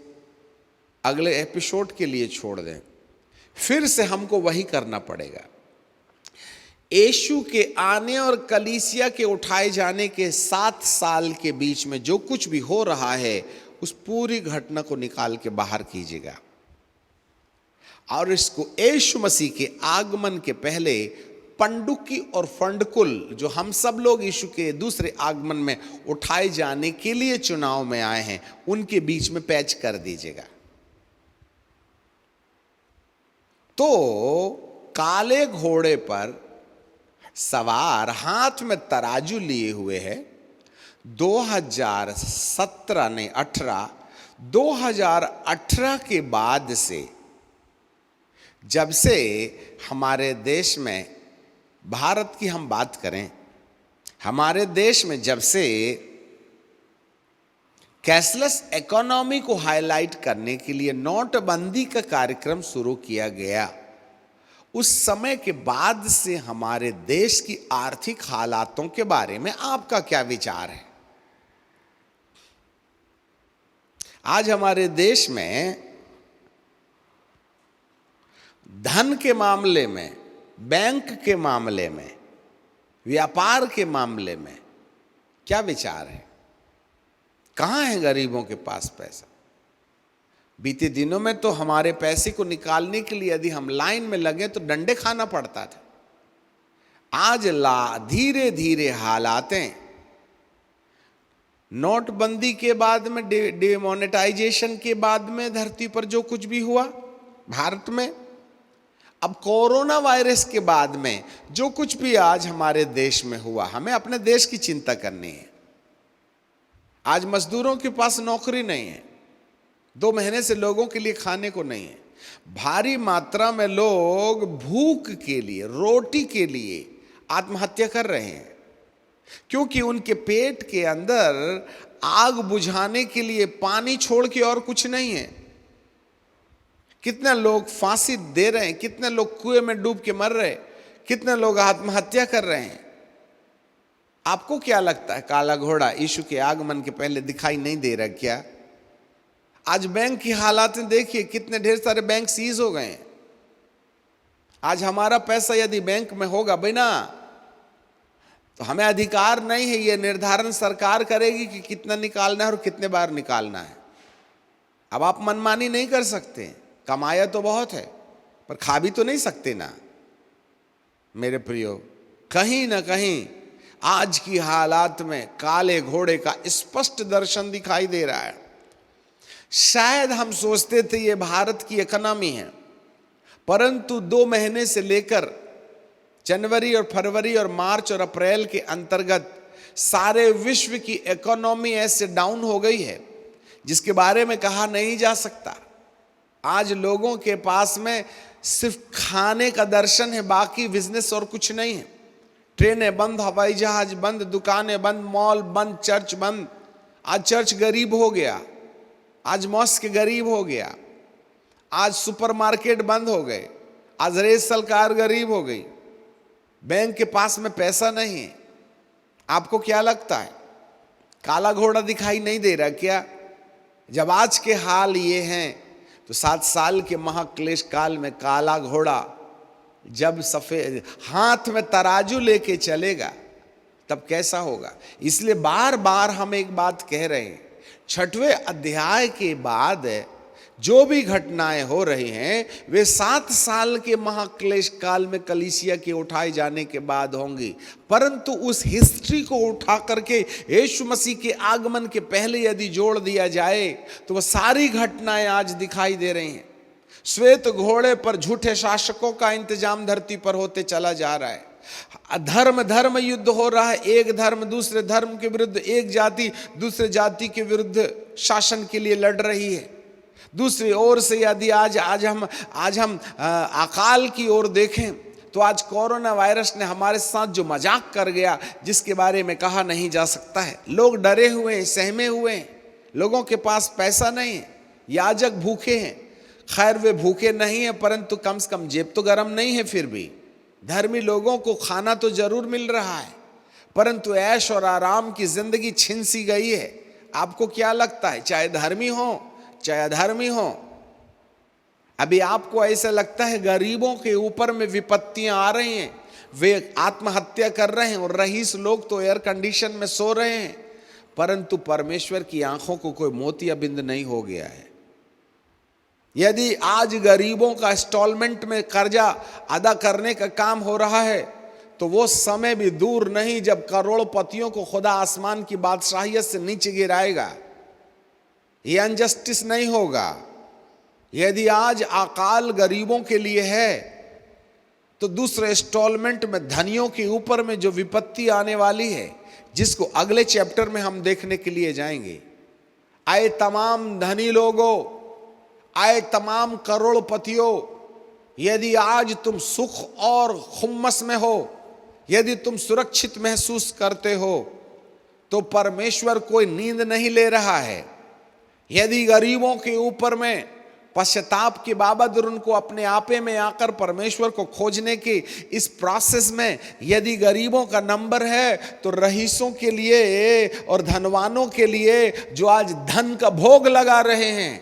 अगले एपिसोड के लिए छोड़ दें, फिर से हमको वही करना पड़ेगा। यीशु के आने और कलीसिया के उठाए जाने के 7 साल के बीच में जो कुछ भी हो रहा है, उस पूरी घटना को निकाल के बाहर कीजिएगा और इसको यीशु मसीह के आगमन के पहले पंडुकी और फंडकुल, जो हम सब लोग यीशु के दूसरे आगमन में उठाए जाने के लिए चुनाव में आए हैं, उनके बीच में पैच कर दीजिएगा। तो काले घोड़े पर सवार हाथ में तराजू लिए हुए है 2018 के बाद से, जब से हमारे देश में, भारत की हम बात करें, हमारे देश में जब से कैशलेस इकोनॉमी को हाईलाइट करने के लिए नोटबंदी का कार्यक्रम शुरू किया गया, उस समय के बाद से हमारे देश की आर्थिक हालातों के बारे में आपका क्या विचार है? आज हमारे देश में धन के मामले में, बैंक के मामले में, व्यापार के मामले में क्या विचार है? कहाँ है गरीबों के पास पैसा? बीते दिनों में तो हमारे पैसे को निकालने के लिए यदि हम लाइन में लगे तो डंडे खाना पड़ता था। आज धीरे धीरे हालातें, नोटबंदी के बाद में, डिमोनेटाइजेशन के बाद में धरती पर जो कुछ भी हुआ भारत में, अब कोरोना वायरस के बाद में जो कुछ भी आज हमारे देश में हुआ, हमें अपने देश की चिंता करनी है। आज मजदूरों के पास नौकरी नहीं है, 2 महीने से लोगों के लिए खाने को नहीं है। भारी मात्रा में लोग भूख के लिए, रोटी के लिए आत्महत्या कर रहे हैं, क्योंकि उनके पेट के अंदर आग बुझाने के लिए पानी छोड़ के और कुछ नहीं है। कितने लोग फांसी दे रहे हैं, कितने लोग कुएं में डूब के मर रहे हैं, कितने लोग आत्महत्या कर रहे हैं। आपको क्या लगता है, काला घोड़ा यीशु के आगमन के पहले दिखाई नहीं दे रहा क्या? आज बैंक की हालात देखिए, कितने ढेर सारे बैंक सीज हो गए हैं। आज हमारा पैसा यदि बैंक में होगा बिना, तो हमें अधिकार नहीं है, यह निर्धारण सरकार करेगी कि कितना निकालना है और कितने बार निकालना है। अब आप मनमानी नहीं कर सकते, कमाया तो बहुत है पर खा भी तो नहीं सकते ना मेरे प्रियो। कहीं ना कहीं आज की हालात में काले घोड़े का स्पष्ट दर्शन दिखाई दे रहा है। शायद हम सोचते थे ये भारत की इकोनॉमी है, परंतु 2 महीने से लेकर जनवरी और फरवरी और मार्च और अप्रैल के अंतर्गत सारे विश्व की इकोनॉमी ऐसे डाउन हो गई है जिसके बारे में कहा नहीं जा सकता। आज लोगों के पास में सिर्फ खाने का दर्शन है, बाकी बिजनेस और कुछ नहीं है। ट्रेनें बंद, हवाई जहाज बंद, दुकानें बंद, मॉल बंद, चर्च बंद। आज चर्च गरीब हो गया, आज मॉस्क गरीब हो गया, आज सुपरमार्केट बंद हो गए, आज रेसल कार गरीब हो गई, बैंक के पास में पैसा नहीं है। आपको क्या लगता है, काला घोड़ा दिखाई नहीं दे रहा क्या? जब आज के हाल ये हैं तो 7 साल के महाक्लेश काल में काला घोड़ा जब सफेद हाथ में तराजू लेके चलेगा तब कैसा होगा। इसलिए बार बार हम एक बात कह रहे हैं, 6वें अध्याय के बाद जो भी घटनाएं हो रही हैं वे 7 साल के महाक्लेश काल में कलीसिया के उठाए जाने के बाद होंगी। परंतु उस हिस्ट्री को उठा करके यीशु मसीह के आगमन के पहले यदि जोड़ दिया जाए तो वह सारी घटनाएं आज दिखाई दे रही हैं। श्वेत घोड़े पर झूठे शासकों का इंतजाम धरती पर होते चला जा रहा है। धर्म धर्म युद्ध हो रहा है, एक धर्म दूसरे धर्म के विरुद्ध, एक जाति दूसरे जाति के विरुद्ध शासन के लिए लड़ रही है। दूसरी ओर से यदि आज हम अकाल की ओर देखें तो आज कोरोना वायरस ने हमारे साथ जो मजाक कर गया, जिसके बारे में कहा नहीं जा सकता है। लोग डरे हुए हैं, सहमे हुए हैं, लोगों के पास पैसा नहीं है, याजक भूखे हैं। खैर वे भूखे नहीं हैं, परंतु कम से कम जेब तो गर्म नहीं है। फिर भी धर्मी लोगों को खाना तो जरूर मिल रहा है, परंतु ऐश और आराम की जिंदगी छिन सी गई है। आपको क्या लगता है, चाहे धर्मी हो चाहे अधर्मी हो, अभी आपको ऐसा लगता है गरीबों के ऊपर में विपत्तियां आ रही हैं, वे आत्महत्या कर रहे हैं और रईस लोग तो एयर कंडीशन में सो रहे हैं, परंतु परमेश्वर की आंखों को कोई मोतिया बिंद नहीं हो गया है। यदि आज गरीबों का इंस्टॉलमेंट में कर्जा अदा करने का काम हो रहा है तो वो समय भी दूर नहीं जब करोड़पतियों को खुदा आसमान की बादशाहियत से नीचे गिराएगा। ये अनजस्टिस नहीं होगा। यदि आज अकाल गरीबों के लिए है तो दूसरे इंस्टॉलमेंट में धनियों के ऊपर में जो विपत्ति आने वाली है, जिसको अगले चैप्टर में हम देखने के लिए जाएंगे। आए तमाम धनी लोगों, आए तमाम करोड़पतियों, यदि आज तुम सुख और खुम्मस में हो, यदि तुम सुरक्षित महसूस करते हो तो परमेश्वर कोई नींद नहीं ले रहा है। यदि गरीबों के ऊपर में पश्चाताप के बाबत उनको अपने आपे में आकर परमेश्वर को खोजने के इस प्रोसेस में यदि गरीबों का नंबर है, तो रईसों के लिए और धनवानों के लिए जो आज धन का भोग लगा रहे हैं,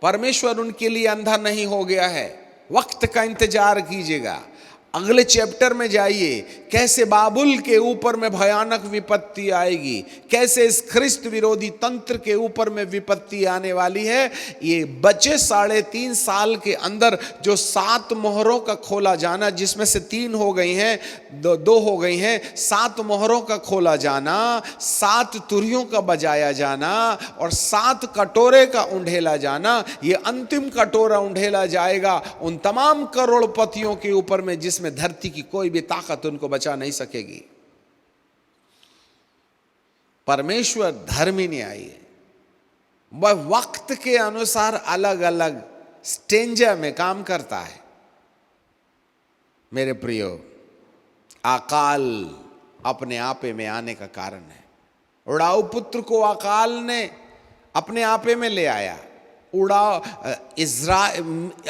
परमेश्वर उनके लिए अंधा नहीं हो गया है। वक्त का इंतजार कीजिएगा। अगले चैप्टर में जाइए, कैसे बाबुल के ऊपर में भयानक विपत्ति आएगी, कैसे इस ख्रिस्त विरोधी तंत्र के ऊपर में विपत्ति आने वाली है। ये बचे 3.5 साल के अंदर जो 7 मोहरों का खोला जाना, जिसमें से 3 हो गई हैं, 2 हो गई हैं, 7 मोहरों का खोला जाना, 7 तुरहियों का बजाया जाना और 7 कटोरे का उंडेला जाना। ये अंतिम कटोरा उंडेला जाएगा उन तमाम करोड़पतियों के ऊपर में जिसमें धरती की कोई भी ताकत उनको बचा नहीं सकेगी। परमेश्वर धर्मी न्यायी है, वह वक्त के अनुसार अलग अलग स्टेंजर में काम करता है। मेरे प्रियो, अकाल अपने आपे में आने का कारण है। उड़ाऊ पुत्र को अकाल ने अपने आपे में ले आया।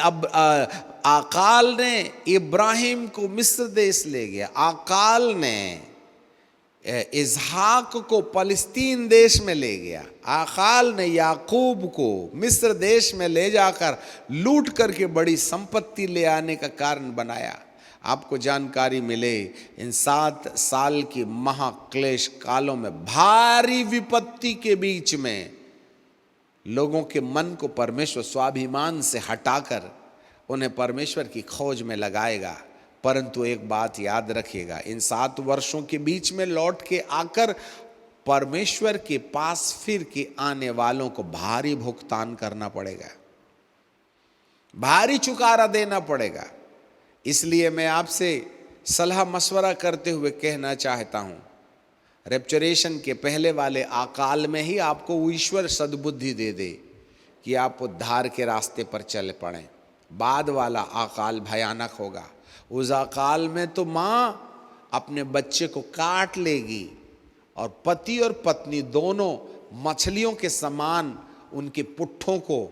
अब अकाल ने इब्राहिम को मिस्र देश ले गया। अकाल ने इसहाक को फलस्तीन देश में ले गया। अकाल ने याकूब को मिस्र देश में ले जाकर लूट करके बड़ी संपत्ति ले आने का कारण बनाया। आपको जानकारी मिले, इन 7 साल की महाक्लेश कालों में भारी विपत्ति के बीच में लोगों के मन को परमेश्वर स्वाभिमान से हटाकर उन्हें परमेश्वर की खोज में लगाएगा। परंतु एक बात याद रखिएगा, इन 7 वर्षों के बीच में लौट के आकर परमेश्वर के पास फिर के आने वालों को भारी भुगतान करना पड़ेगा, भारी चुकारा देना पड़ेगा। इसलिए मैं आपसे सलाह मशवरा करते हुए कहना चाहता हूँ, रेप्चरेशन के पहले वाले अकाल में ही आपको ईश्वर सद्बुद्धि दे दे कि आप उद्धार के रास्ते पर चल पड़ें। बाद वाला अकाल भयानक होगा। उस अकाल में तो माँ अपने बच्चे को काट लेगी और पति और पत्नी दोनों मछलियों के समान उनके पुट्ठों को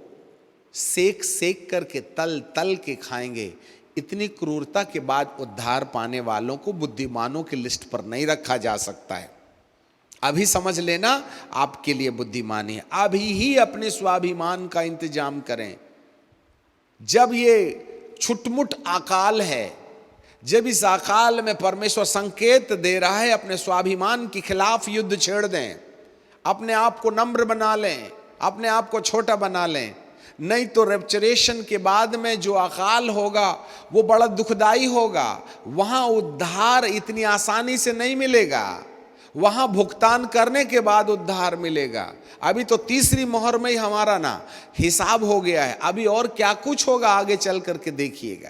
सेक सेक करके तल तल के खाएंगे। इतनी क्रूरता के बाद उद्धार पाने वालों को बुद्धिमानों की लिस्ट पर नहीं रखा जा सकता है। अभी समझ लेना आपके लिए बुद्धिमानी है। अभी ही अपने स्वाभिमान का इंतजाम करें। जब ये छुटमुट अकाल है, जब इस अकाल में परमेश्वर संकेत दे रहा है अपने स्वाभिमान के खिलाफ युद्ध छेड़ दें, अपने आप को नम्र बना लें, अपने आप को छोटा बना लें। नहीं तो रेप्चरेशन के बाद में जो अकाल होगा वो बड़ा दुखदाई होगा। वहां उद्धार इतनी आसानी से नहीं मिलेगा, वहां भुगतान करने के बाद उद्धार मिलेगा। अभी तो तीसरी मोहर में ही हमारा ना हिसाब हो गया है। अभी और क्या कुछ होगा आगे चल करके देखिएगा।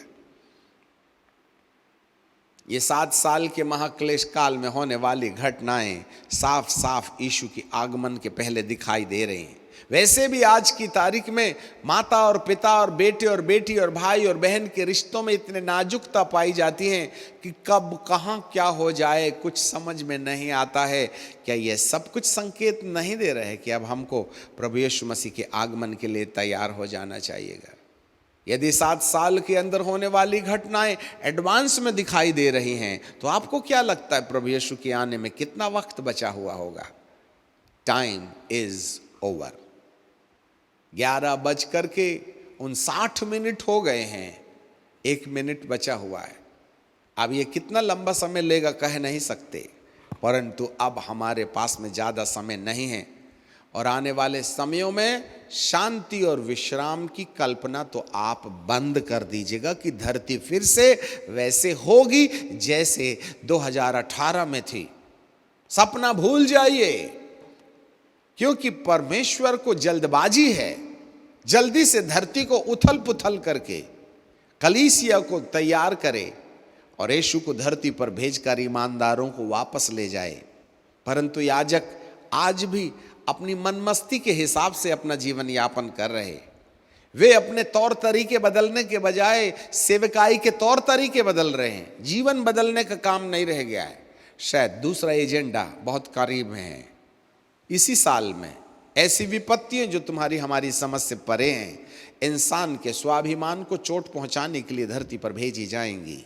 ये 7 साल के महाक्लेश काल में होने वाली घटनाएं साफ साफ यीशु के आगमन के पहले दिखाई दे रही हैं। वैसे भी आज की तारीख में माता और पिता और बेटे और बेटी और भाई और बहन के रिश्तों में इतने नाजुकता पाई जाती है कि कब कहाँ क्या हो जाए कुछ समझ में नहीं आता है। क्या ये सब कुछ संकेत नहीं दे रहे कि अब हमको प्रभु यीशु मसीह के आगमन के लिए तैयार हो जाना चाहिएगा? यदि 7 साल के अंदर होने वाली घटनाएं एडवांस में दिखाई दे रही हैं तो आपको क्या लगता है प्रभु यीशु के आने में कितना वक्त बचा हुआ होगा? Time is over. 11:59 हो गए हैं, 1 मिनट बचा हुआ है। अब ये कितना लंबा समय लेगा कह नहीं सकते, परंतु अब हमारे पास में ज़्यादा समय नहीं है और आने वाले समयों में शांति और विश्राम की कल्पना तो आप बंद कर दीजिएगा कि धरती फिर से वैसे होगी जैसे 2018 में थी। सपना भूल जाइए, क्योंकि परमेश्वर को जल्दबाजी है, जल्दी से धरती को उथल पुथल करके कलीसिया को तैयार करे और यीशु को धरती पर भेजकर ईमानदारों को वापस ले जाए। परंतु याजक आज भी अपनी मनमस्ती के हिसाब से अपना जीवन यापन कर रहे। वे अपने तौर तरीके बदलने के बजाय सेवकाई के तौर तरीके बदल रहे हैं। जीवन बदलने का काम नहीं रह गया है। शायद दूसरा एजेंडा बहुत करीब में है। इसी साल में ऐसी विपत्तियां जो तुम्हारी हमारी समझ से परे हैं, इंसान के स्वाभिमान को चोट पहुंचाने के लिए धरती पर भेजी जाएंगी।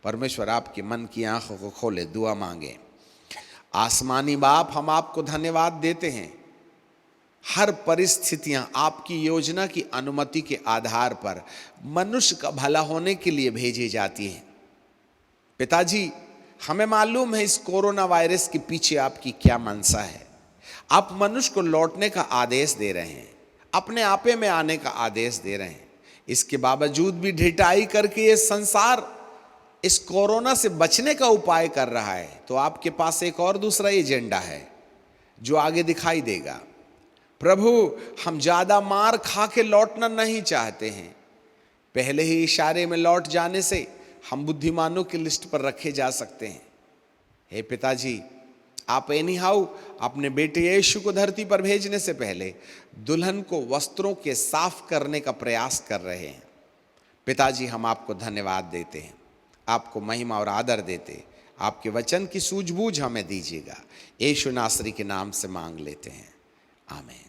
परमेश्वर आपके मन की आंखों को खोले। दुआ मांगे। आसमानी बाप, हम आपको धन्यवाद देते हैं। हर परिस्थितियां आपकी योजना की अनुमति के आधार पर मनुष्य का भला होने के लिए भेजी जाती हैं। पिताजी, हमें मालूम है इस कोरोना वायरस के पीछे आपकी क्या मंशा है। आप मनुष्य को लौटने का आदेश दे रहे हैं, अपने आपे में आने का आदेश दे रहे हैं। इसके बावजूद भी ढिठाई करके ये संसार इस कोरोना से बचने का उपाय कर रहा है, तो आपके पास एक और दूसरा एजेंडा है जो आगे दिखाई देगा। प्रभु, हम ज़्यादा मार खा के लौटना नहीं चाहते हैं। पहले ही इशारे में लौट जाने से हम बुद्धिमानों की लिस्ट पर रखे जा सकते हैं। हे पिताजी, आप एनीहाउ अपने बेटे यीशु को धरती पर भेजने से पहले दुल्हन को वस्त्रों के साफ करने का प्रयास कर रहे हैं। पिताजी, हम आपको धन्यवाद देते हैं, आपको महिमा और आदर देते। आपके वचन की सूझबूझ हमें दीजिएगा। यीशु नासरी के नाम से मांग लेते हैं, आमीन।